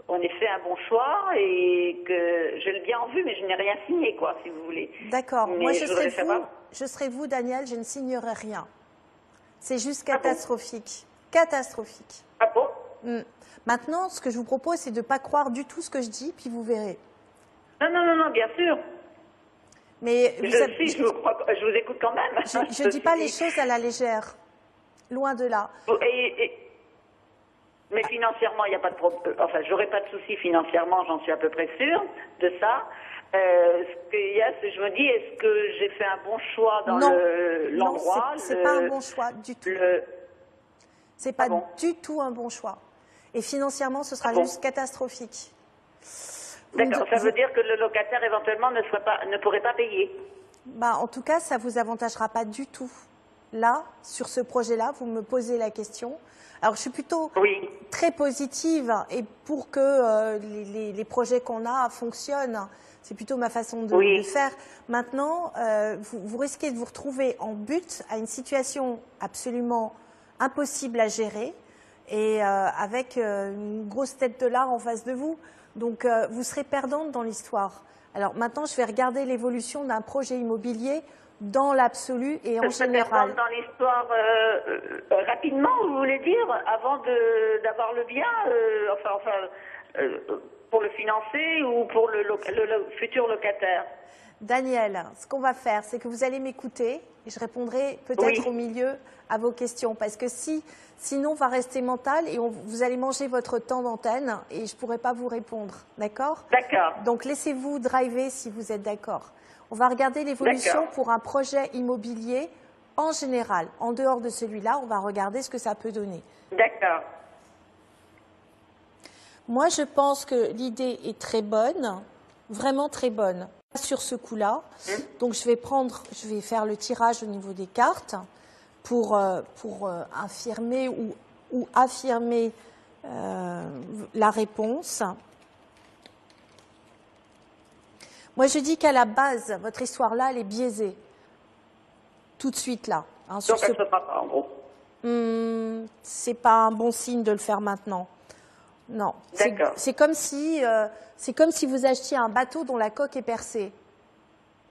on ait fait un bon choix et que j'ai le bien en vue, mais je n'ai rien signé, quoi, si vous voulez. D'accord. Moi, je serais vous, Daniel, je ne signerai rien. C'est juste catastrophique. Catastrophique. Ah bon? Maintenant, ce que je vous propose, c'est de ne pas croire du tout ce que je dis, puis vous verrez. Non, bien sûr. Mais je vous écoute quand même. Je ne dis pas les choses à la légère. Loin de là. Mais financièrement, il n'y a pas de problème. Enfin, j'aurai pas de soucis financièrement, j'en suis à peu près sûre de ça. Ce qu'il y a, je me dis, est-ce que j'ai fait un bon choix dans l'endroit? Non, c'est pas un bon choix du tout. C'est pas du tout un bon choix. Et financièrement, ce sera juste catastrophique. D'accord, ça veut dire que le locataire éventuellement ne pourrait pas payer. En tout cas, ça ne vous avantagera pas du tout. Là, sur ce projet-là, vous me posez la question. Alors, je suis plutôt très positive et pour que les projets qu'on a fonctionnent. C'est plutôt ma façon de faire. Maintenant, vous risquez de vous retrouver en butte à une situation absolument impossible à gérer et avec une grosse tête de lard en face de vous. Donc, vous serez perdante dans l'histoire. Alors, maintenant, je vais regarder l'évolution d'un projet immobilier dans l'absolu et en général. Dans l'histoire, rapidement, vous voulez dire, avant d'avoir le bien, pour le financer ou pour le futur locataire? Daniel, ce qu'on va faire, c'est que vous allez m'écouter et je répondrai peut-être au milieu à vos questions. Parce que sinon, on va rester mental et vous allez manger votre temps d'antenne et je ne pourrai pas vous répondre. D'accord? D'accord. Donc, laissez-vous driver si vous êtes d'accord. On va regarder l'évolution pour un projet immobilier en général. En dehors de celui-là, on va regarder ce que ça peut donner. D'accord. Moi, je pense que l'idée est très bonne, vraiment très bonne sur ce coup-là. Donc, je vais faire le tirage au niveau des cartes pour affirmer ou affirmer la réponse. Moi, je dis qu'à la base, votre histoire-là, elle est biaisée. Tout de suite, là. Donc, elle ne se fera pas, en gros. C'est pas un bon signe de le faire maintenant. Non. D'accord. C'est comme si vous achetiez un bateau dont la coque est percée.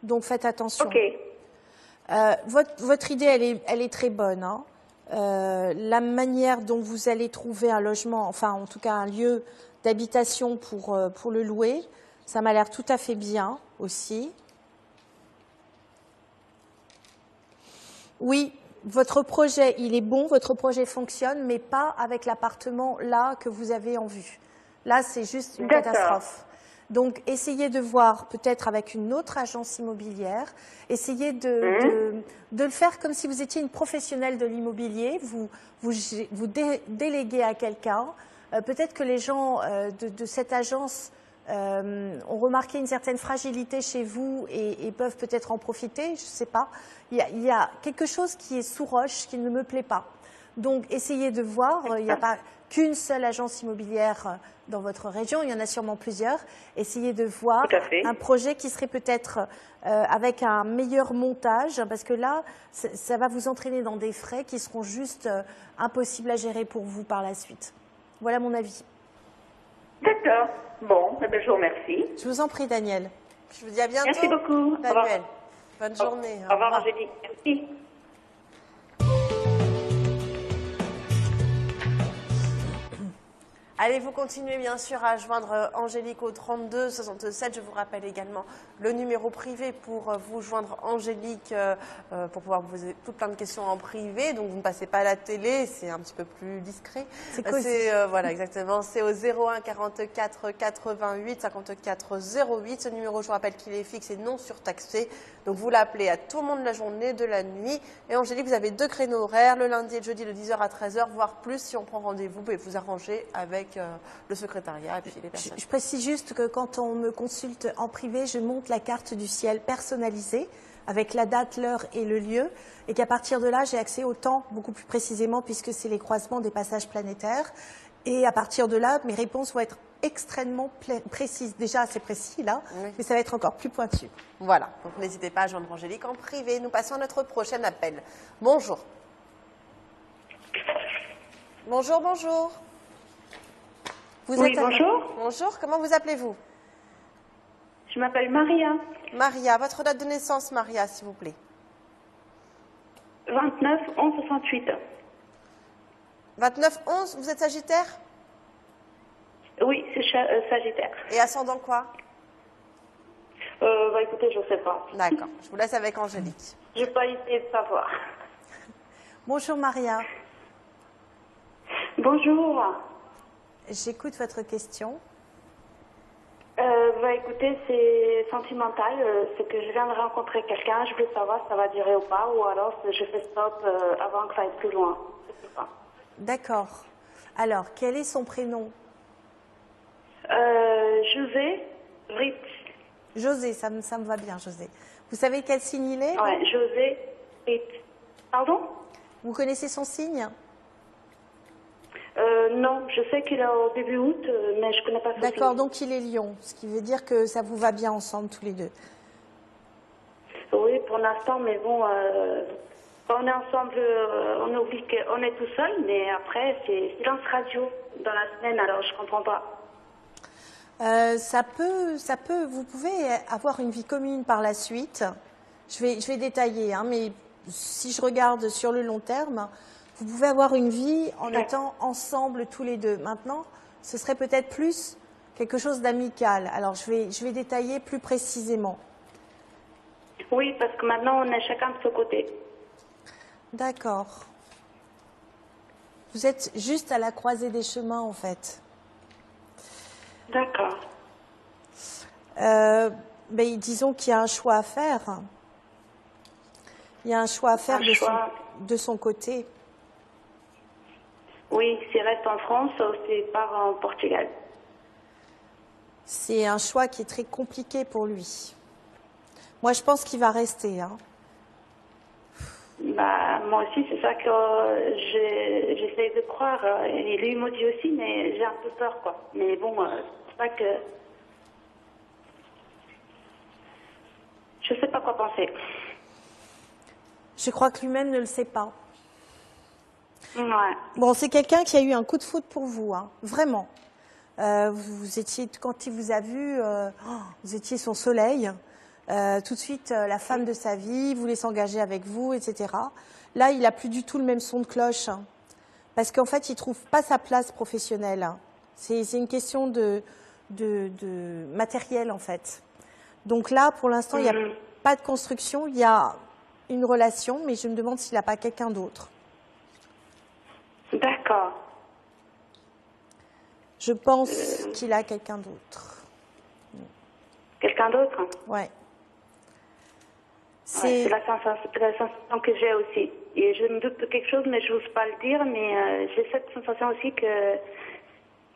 Donc, faites attention. OK. Votre idée, elle est très bonne. Hein. La manière dont vous allez trouver un logement, enfin, en tout cas, un lieu d'habitation pour le louer, ça m'a l'air tout à fait bien aussi. Oui, votre projet, il est bon, votre projet fonctionne, mais pas avec l'appartement là que vous avez en vue. Là, c'est juste une catastrophe. Donc, essayez de voir peut-être avec une autre agence immobilière, essayez de le faire comme si vous étiez une professionnelle de l'immobilier, vous déléguez à quelqu'un. Peut-être que les gens de cette agence ont remarqué une certaine fragilité chez vous et peuvent peut-être en profiter, je ne sais pas. Il y a quelque chose qui est sous roche, qui ne me plaît pas. Donc, essayez de voir. Il n'y a pas qu'une seule agence immobilière dans votre région. Il y en a sûrement plusieurs. Essayez de voir un projet qui serait peut-être avec un meilleur montage, parce que là, ça va vous entraîner dans des frais qui seront juste impossibles à gérer pour vous par la suite. Voilà mon avis. D'accord. Bon, eh bien, je vous remercie. Je vous en prie, Daniel. Je vous dis à bientôt. Merci beaucoup. Manuel. Bonne journée. Au revoir, Angélique. Merci. Allez, vous continuez bien sûr à joindre Angélique au 32 67. Je vous rappelle également le numéro privé pour vous joindre Angélique, pour pouvoir vous poser tout plein de questions en privé. Donc vous ne passez pas à la télé, c'est un petit peu plus discret. Voilà, exactement. C'est au 01 44 88 54 08. Ce numéro, je vous rappelle qu'il est fixe et non surtaxé. Donc vous l'appelez à tout moment de la journée, de la nuit. Et Angélique, vous avez 2 créneaux horaires, le lundi et le jeudi de 10h à 13h, voire plus si on prend rendez-vous. Vous pouvez vous arranger avec le secrétariat et puis les personnes. Je précise juste que quand on me consulte en privé, je monte la carte du ciel personnalisée avec la date, l'heure et le lieu, et qu'à partir de là, j'ai accès au temps beaucoup plus précisément puisque c'est les croisements des passages planétaires. Et à partir de là, mes réponses vont être extrêmement précises. Déjà, c'est précis là, mais ça va être encore plus pointu. Voilà, donc n'hésitez pas à joindre Angélique en privé. Nous passons à notre prochain appel. Bonjour. Bonjour, bonjour. Bonjour. Bonjour, comment vous appelez-vous? Je m'appelle Maria. Maria, votre date de naissance, Maria, s'il vous plaît. 29/11/68. 29/11, vous êtes Sagittaire? Oui, c'est Sagittaire. Et ascendant quoi? Écoutez, je ne sais pas. D'accord, je vous laisse avec Angélique. Je n'ai pas essayé de savoir. Bonjour Maria. Bonjour. J'écoute votre question. Écoutez, c'est sentimental. C'est que je viens de rencontrer quelqu'un. Je voulais savoir si ça va durer ou pas. Ou alors je fais stop avant que ça aille plus loin. Je sais pas. D'accord. Alors, quel est son prénom? José Ritz. José, ça me va bien, José. Vous savez quel signe il est? Oui, José Ritz. Pardon? Vous connaissez son signe? Non, je sais qu'il est au début août, mais je ne connais pas son signe. D'accord, donc il est Lion, ce qui veut dire que ça vous va bien ensemble tous les deux. Oui, pour l'instant, mais bon, quand on est ensemble, on oublie qu'on est tout seul, mais après, c'est silence radio dans la semaine, alors je ne comprends pas. Vous pouvez avoir une vie commune par la suite. Je vais détailler, hein, mais si je regarde sur le long terme, vous pouvez avoir une vie en étant ensemble tous les deux. Maintenant, ce serait peut-être plus quelque chose d'amical. Alors, je vais détailler plus précisément. Oui, parce que maintenant, on est chacun de son côté. D'accord. Vous êtes juste à la croisée des chemins, en fait. D'accord. Disons qu'il y a un choix à faire. Il y a un choix à faire de son côté. Oui, s'il reste en France ou s'il part en Portugal. C'est un choix qui est très compliqué pour lui. Moi, je pense qu'il va rester. Hein. Moi aussi, c'est ça que j'essaie de croire. Et lui m'a dit aussi, mais j'ai un peu peur, quoi. Mais bon, c'est pas que... Je ne sais pas quoi penser. Je crois que lui-même ne le sait pas. Ouais. Bon, c'est quelqu'un qui a eu un coup de foudre pour vous, hein, vraiment. Vous étiez, quand il vous a vu, vous étiez son soleil. Tout de suite, la femme de sa vie, il voulait s'engager avec vous, etc. Là, il n'a plus du tout le même son de cloche. Hein, parce qu'en fait, il ne trouve pas sa place professionnelle. Hein. C'est une question de matériel, en fait. Donc là, pour l'instant, il n'y a pas de construction. Il y a une relation, mais je me demande s'il n'a pas quelqu'un d'autre. D'accord. Je pense qu'il a quelqu'un d'autre. Quelqu'un d'autre? Ouais. C'est la sensation que j'ai aussi. Et je me doute de quelque chose, mais je n'ose pas le dire. Mais j'ai cette sensation aussi qu'il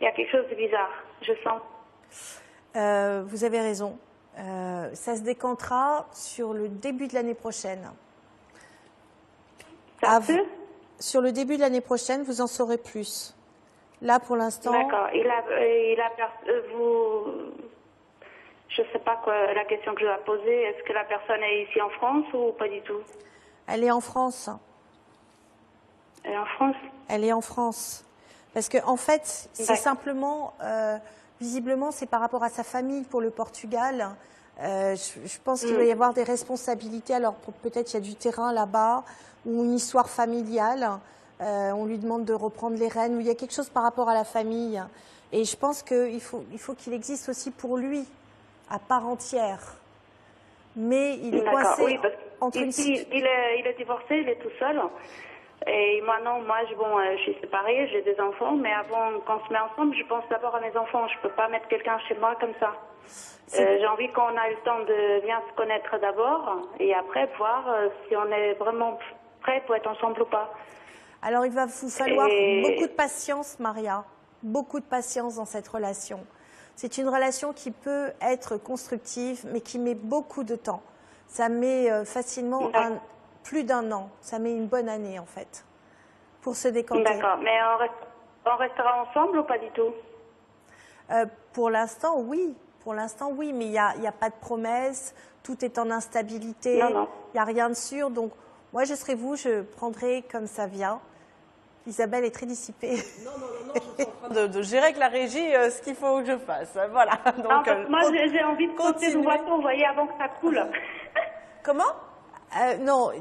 y a quelque chose de bizarre. Je sens. Vous avez raison. Ça se décantera sur le début de l'année prochaine. Ça peut? sur le début de l'année prochaine, vous en saurez plus. Là, pour l'instant... D'accord. Je ne sais pas quoi, la question que je dois poser. Est-ce que la personne est ici en France ou pas du tout? Elle est en France. Elle est en France? Elle est en France. Parce que en fait, c'est simplement, visiblement, c'est par rapport à sa famille pour le Portugal. Je pense qu'il doit y avoir des responsabilités. Alors peut-être il y a du terrain là-bas ou une histoire familiale. On lui demande de reprendre les rênes ou il y a quelque chose par rapport à la famille. Et je pense qu'il faut qu'il existe aussi pour lui, à part entière. Mais il est coincé entre une situation. Il est divorcé, il est tout seul. Et moi, non, je suis séparée, j'ai des enfants, mais avant qu'on se met ensemble, je pense d'abord à mes enfants. Je ne peux pas mettre quelqu'un chez moi comme ça. J'ai envie qu'on ait le temps de bien se connaître d'abord et après voir si on est vraiment prêt pour être ensemble ou pas. Alors, il va vous falloir beaucoup de patience, Maria. Beaucoup de patience dans cette relation. C'est une relation qui peut être constructive, mais qui met beaucoup de temps. Ça met facilement plus d'1 an. Ça met une bonne année, en fait, pour se décanter. D'accord. Mais on restera ensemble ou pas du tout? Pour l'instant, oui. Pour l'instant, oui. Mais il n'y a pas de promesse. Tout est en instabilité. Il n'y a rien de sûr. Donc, moi, je serais vous. Je prendrai comme ça vient. Isabelle est très dissipée. Non, je suis en train de gérer avec la régie ce qu'il faut que je fasse. Voilà. Donc, moi, j'ai envie de sauter du bateau, vous voyez, avant que ça coule. Comment? Non.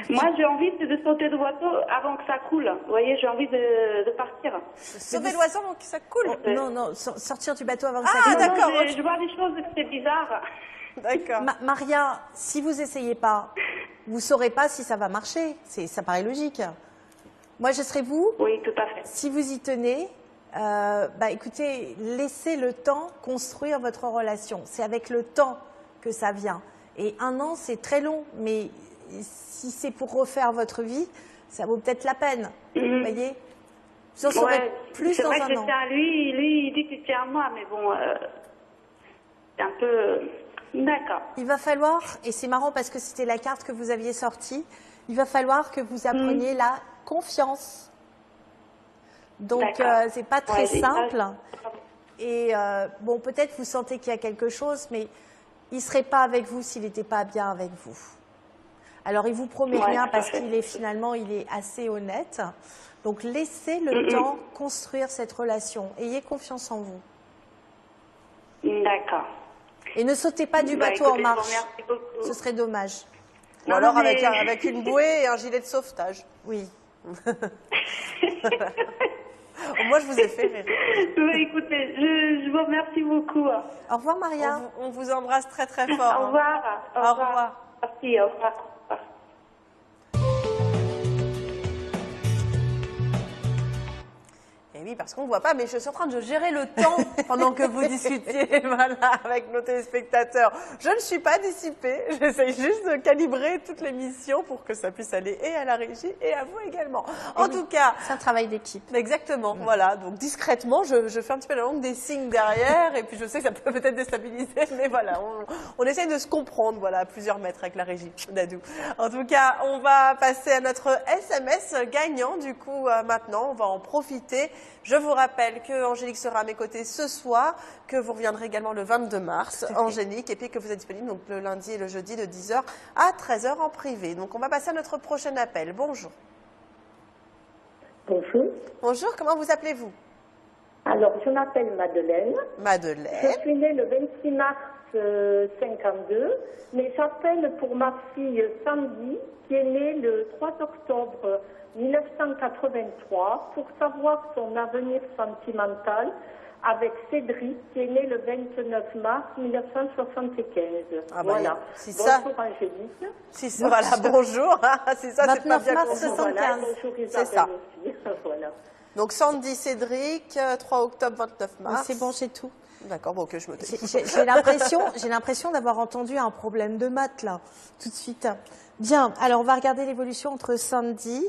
Moi, j'ai envie de sauter du bateau avant que ça coule. Vous voyez, j'ai envie de partir. Sauver l'oiseau avant que ça coule? Non, sortir du bateau avant que ça coule. Ah, d'accord. Je vois des choses, c'est bizarre. D'accord. Maria, si vous essayez pas, vous saurez pas si ça va marcher. Ça paraît logique. Moi, je serais vous. Oui, tout à fait. Si vous y tenez, écoutez, laissez le temps construire votre relation. C'est avec le temps que ça vient. Et 1 an, c'est très long, mais si c'est pour refaire votre vie, ça vaut peut-être la peine. Vous voyez? Vous en saurez plus dans 1 an. C'est vrai que je tiens à lui, il dit qu'il tient à moi, mais bon, c'est un peu... D'accord. Il va falloir, et c'est marrant parce que c'était la carte que vous aviez sortie, il va falloir que vous appreniez la confiance. Donc, c'est pas très simple. Et bon, peut-être vous sentez qu'il y a quelque chose, mais il ne serait pas avec vous s'il n'était pas bien avec vous. Alors, il vous promet rien parce qu'il est finalement, il est assez honnête. Donc, laissez le temps construire cette relation. Ayez confiance en vous. D'accord. Et ne sautez pas du bateau en marche. Ce serait dommage. Ou alors avec une bouée et un gilet de sauvetage. Oui. Moi, je vous ai fait rire. Écoutez, je vous remercie beaucoup. Au revoir, Maria. On vous embrasse très, très fort. Au revoir. Au revoir. Merci, au revoir. Et oui, parce qu'on ne voit pas, mais je suis en train de gérer le temps pendant que vous discutiez avec nos téléspectateurs. Je ne suis pas dissipée, j'essaye juste de calibrer toute l'émission pour que ça puisse aller et à la régie et à vous également. En tout cas... C'est un travail d'équipe. Exactement, voilà. Donc discrètement, je fais un petit peu la langue des signes derrière et puis je sais que ça peut peut-être déstabiliser, mais voilà, on essaye de se comprendre, voilà, à plusieurs mètres avec la régie d'Adou. En tout cas, on va passer à notre SMS gagnant. Du coup, maintenant, on va en profiter. Je vous rappelle que Angélique sera à mes côtés ce soir, que vous reviendrez également le 22 mars, Angélique, et puis que vous êtes disponible donc, le lundi et le jeudi de 10h à 13h en privé. Donc on va passer à notre prochain appel. Bonjour. Bonjour. Bonjour, comment vous appelez-vous? Alors, je m'appelle Madeleine. Madeleine. Je suis née le 26 mars 52, mais j'appelle pour ma fille Sandy, qui est née le 3 octobre 1983, pour savoir son avenir sentimental avec Cédric, qui est né le 29 mars 1975. Ah voilà. Bah, si ça... Bonjour Angélique. Si ça, voilà, bonjour. Si ça, c'est pas bien mars 75. Voilà, bonjour Isabelle, c'est ça. aussi. Voilà. Donc Sandy, Cédric, 3 octobre, 29 mars. C'est bon, j'ai tout. D'accord, bon, que je me tais. J'ai l'impression d'avoir entendu un problème de maths, là, tout de suite. Bien, alors on va regarder l'évolution entre Sandy,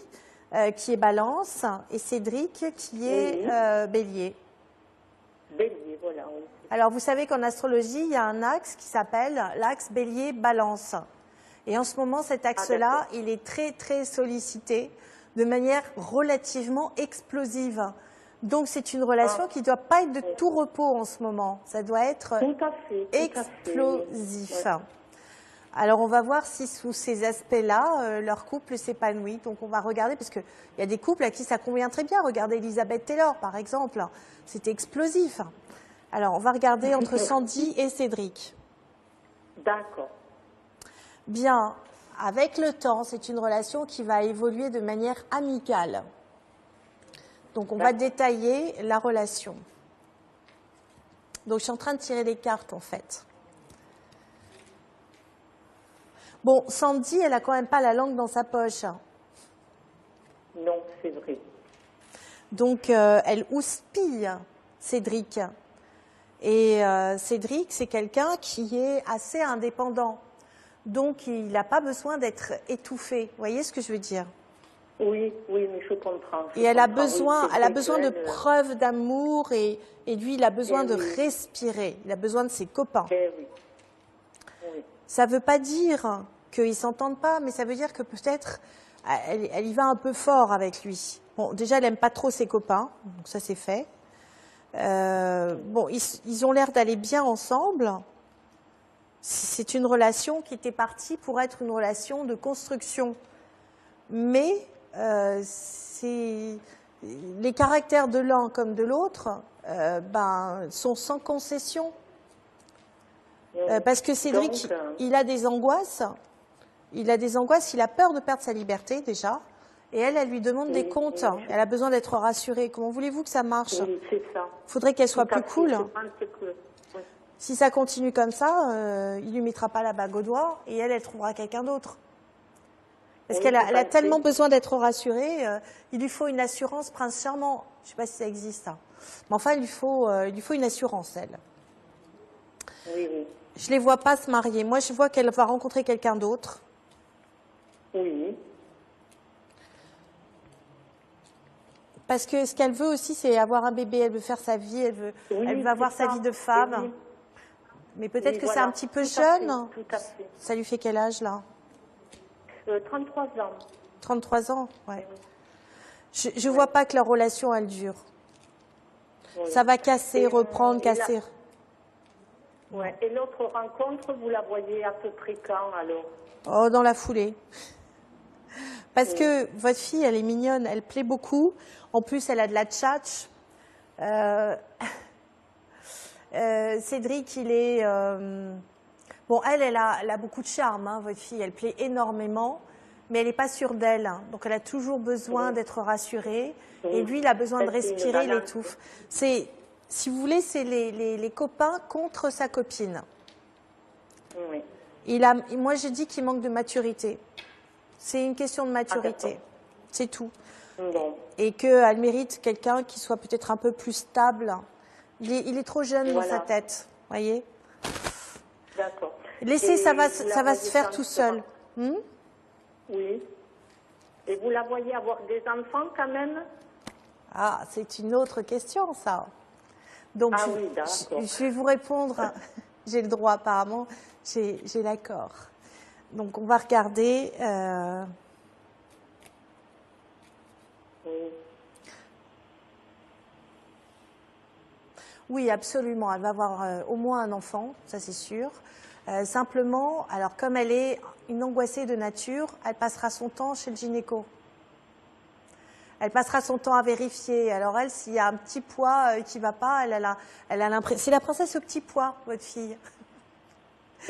qui est Balance, et Cédric, qui est Bélier. Bélier, voilà. Oui. Alors, vous savez qu'en astrologie, il y a un axe qui s'appelle l'axe Bélier-Balance. Et en ce moment, cet axe-là, il est très, très sollicité. de manière relativement explosive. Donc c'est une relation qui ne doit pas être de tout repos en ce moment. Ça doit être explosif. Alors on va voir si sous ces aspects-là, leur couple s'épanouit. Donc on va regarder, parce qu'il y a des couples à qui ça convient très bien. Regardez Elizabeth Taylor par exemple, c'était explosif. Alors on va regarder entre Sandy et Cédric. D'accord. Bien, avec le temps, c'est une relation qui va évoluer de manière amicale. Donc on va détailler la relation. Donc je suis en train de tirer les cartes en fait. Bon, Sandy, elle a quand même pas la langue dans sa poche. Non, c'est vrai. Donc elle houspille Cédric. Et Cédric, c'est quelqu'un qui est assez indépendant. Donc il n'a pas besoin d'être étouffé. Vous voyez ce que je veux dire? Oui, mais je comprends. Et elle a besoin de preuves d'amour et lui, il a besoin de respirer. Il a besoin de ses copains. Oui. Ça ne veut pas dire qu'ils ne s'entendent pas, mais ça veut dire que peut-être elle y va un peu fort avec lui. Bon, déjà, elle n'aime pas trop ses copains, donc ça c'est fait. Bon, ils ont l'air d'aller bien ensemble. C'est une relation qui était partie pour être une relation de construction. Mais les caractères de l'un comme de l'autre sont sans concession. Parce que Cédric, il a des angoisses. Il a peur de perdre sa liberté déjà. Et elle lui demande des comptes. Elle a besoin d'être rassurée. Comment voulez-vous que ça marche? C'est ça. Il faudrait qu'elle soit plus cool. Si ça continue comme ça, il ne lui mettra pas la bague au doigt et elle trouvera quelqu'un d'autre. Parce qu'elle a tellement besoin d'être rassurée, il lui faut une assurance, prince charmant. Je ne sais pas si ça existe, ça. Mais enfin, il lui faut une assurance, elle. Oui. Je ne les vois pas se marier. Moi, je vois qu'elle va rencontrer quelqu'un d'autre. Oui. Parce que ce qu'elle veut aussi, c'est avoir un bébé. Elle veut faire sa vie, elle veut avoir sa vie de femme. Oui. Mais peut-être que c'est un petit peu jeune. Tout à fait. Ça lui fait quel âge, là? 33 ans. 33 ans, ouais. Je ne vois pas que leur relation, elle dure. Oui. Ça va casser, reprendre, casser. Ouais. Et l'autre rencontre, vous la voyez à peu près quand, alors? Oh, dans la foulée. Parce que votre fille, elle est mignonne, elle plaît beaucoup. En plus, elle a de la tchatch. Cédric, il est... Bon, elle a beaucoup de charme, hein, votre fille. Elle plaît énormément, mais elle n'est pas sûre d'elle. Hein. Donc, elle a toujours besoin d'être rassurée. Et lui, il a besoin de respirer, il étouffe. Si vous voulez, c'est les copains contre sa copine. Oui. Moi, je dis qu'il manque de maturité. C'est une question de maturité. C'est tout. Bon. Et qu'elle mérite quelqu'un qui soit peut-être un peu plus stable. Il est trop jeune dans sa tête, voyez. D'accord. Laissez, ça va se faire tout seul. Oui. Et vous la voyez avoir des enfants quand même? Ah, c'est une autre question, ça. Donc, oui, je vais vous répondre. J'ai le droit, apparemment. J'ai l'accord. Donc, on va regarder. Oui, absolument. Elle va avoir au moins un enfant, ça c'est sûr. Simplement, alors comme elle est une angoissée de nature, elle passera son temps chez le gynéco. Elle passera son temps à vérifier. Alors elle, s'il y a un petit poids qui ne va pas, elle a l'impression... C'est la princesse au petit poids, votre fille.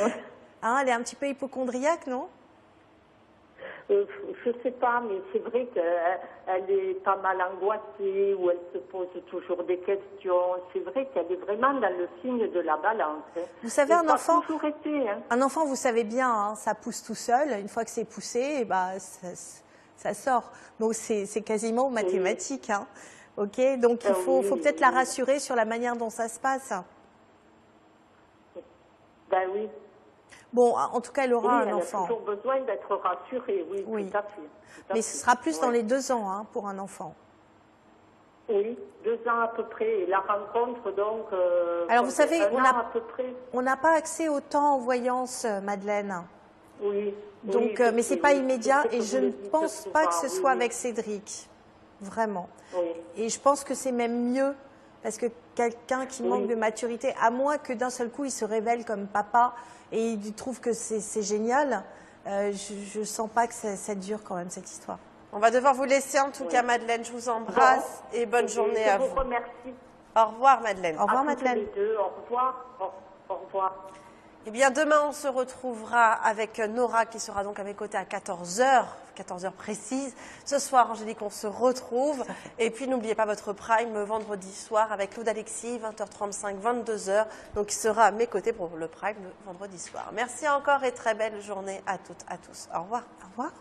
Hein, elle est un petit peu hypocondriaque, non? Je ne sais pas, mais c'est vrai qu'elle est pas mal angoissée, ou elle se pose toujours des questions. C'est vrai qu'elle est vraiment dans le signe de la balance. Vous savez, un enfant, hein. Un enfant, vous savez bien, hein, ça pousse tout seul. Une fois que c'est poussé, ça sort. Donc c'est quasiment mathématique. Hein. Ok, donc il faut peut-être la rassurer sur la manière dont ça se passe. Ben oui. Bon, en tout cas, elle aura un enfant. Elle a toujours besoin d'être rassurée, oui, tout à fait. Mais ce sera plus dans les 2 ans hein, pour un enfant. Oui, 2 ans à peu près. Et la rencontre, donc... Alors, vous savez, à peu près. On n'a pas accès au temps en voyance, Madeleine. Oui. Donc, mais c'est pas immédiat et je ne pense pas que ce soit avec Cédric. Vraiment. Oui. Et je pense que c'est même mieux parce que quelqu'un qui manque de maturité, à moins que d'un seul coup il se révèle comme papa et il trouve que c'est génial, je sens pas que ça dure quand même cette histoire. On va devoir vous laisser en tout cas, Madeleine. Je vous embrasse et bonne journée à vous. Je vous remercie. Au revoir, Madeleine. Au revoir, Madeleine. Au revoir. Au revoir. Eh bien, demain, on se retrouvera avec Nora qui sera donc à mes côtés à 14h, 14h précise. Ce soir, Angélique, on se retrouve. Et puis, n'oubliez pas votre prime vendredi soir avec Claude Alexis, 20h35, 22h. Donc, il sera à mes côtés pour le prime le vendredi soir. Merci encore et très belle journée à toutes, à tous. Au revoir. Au revoir.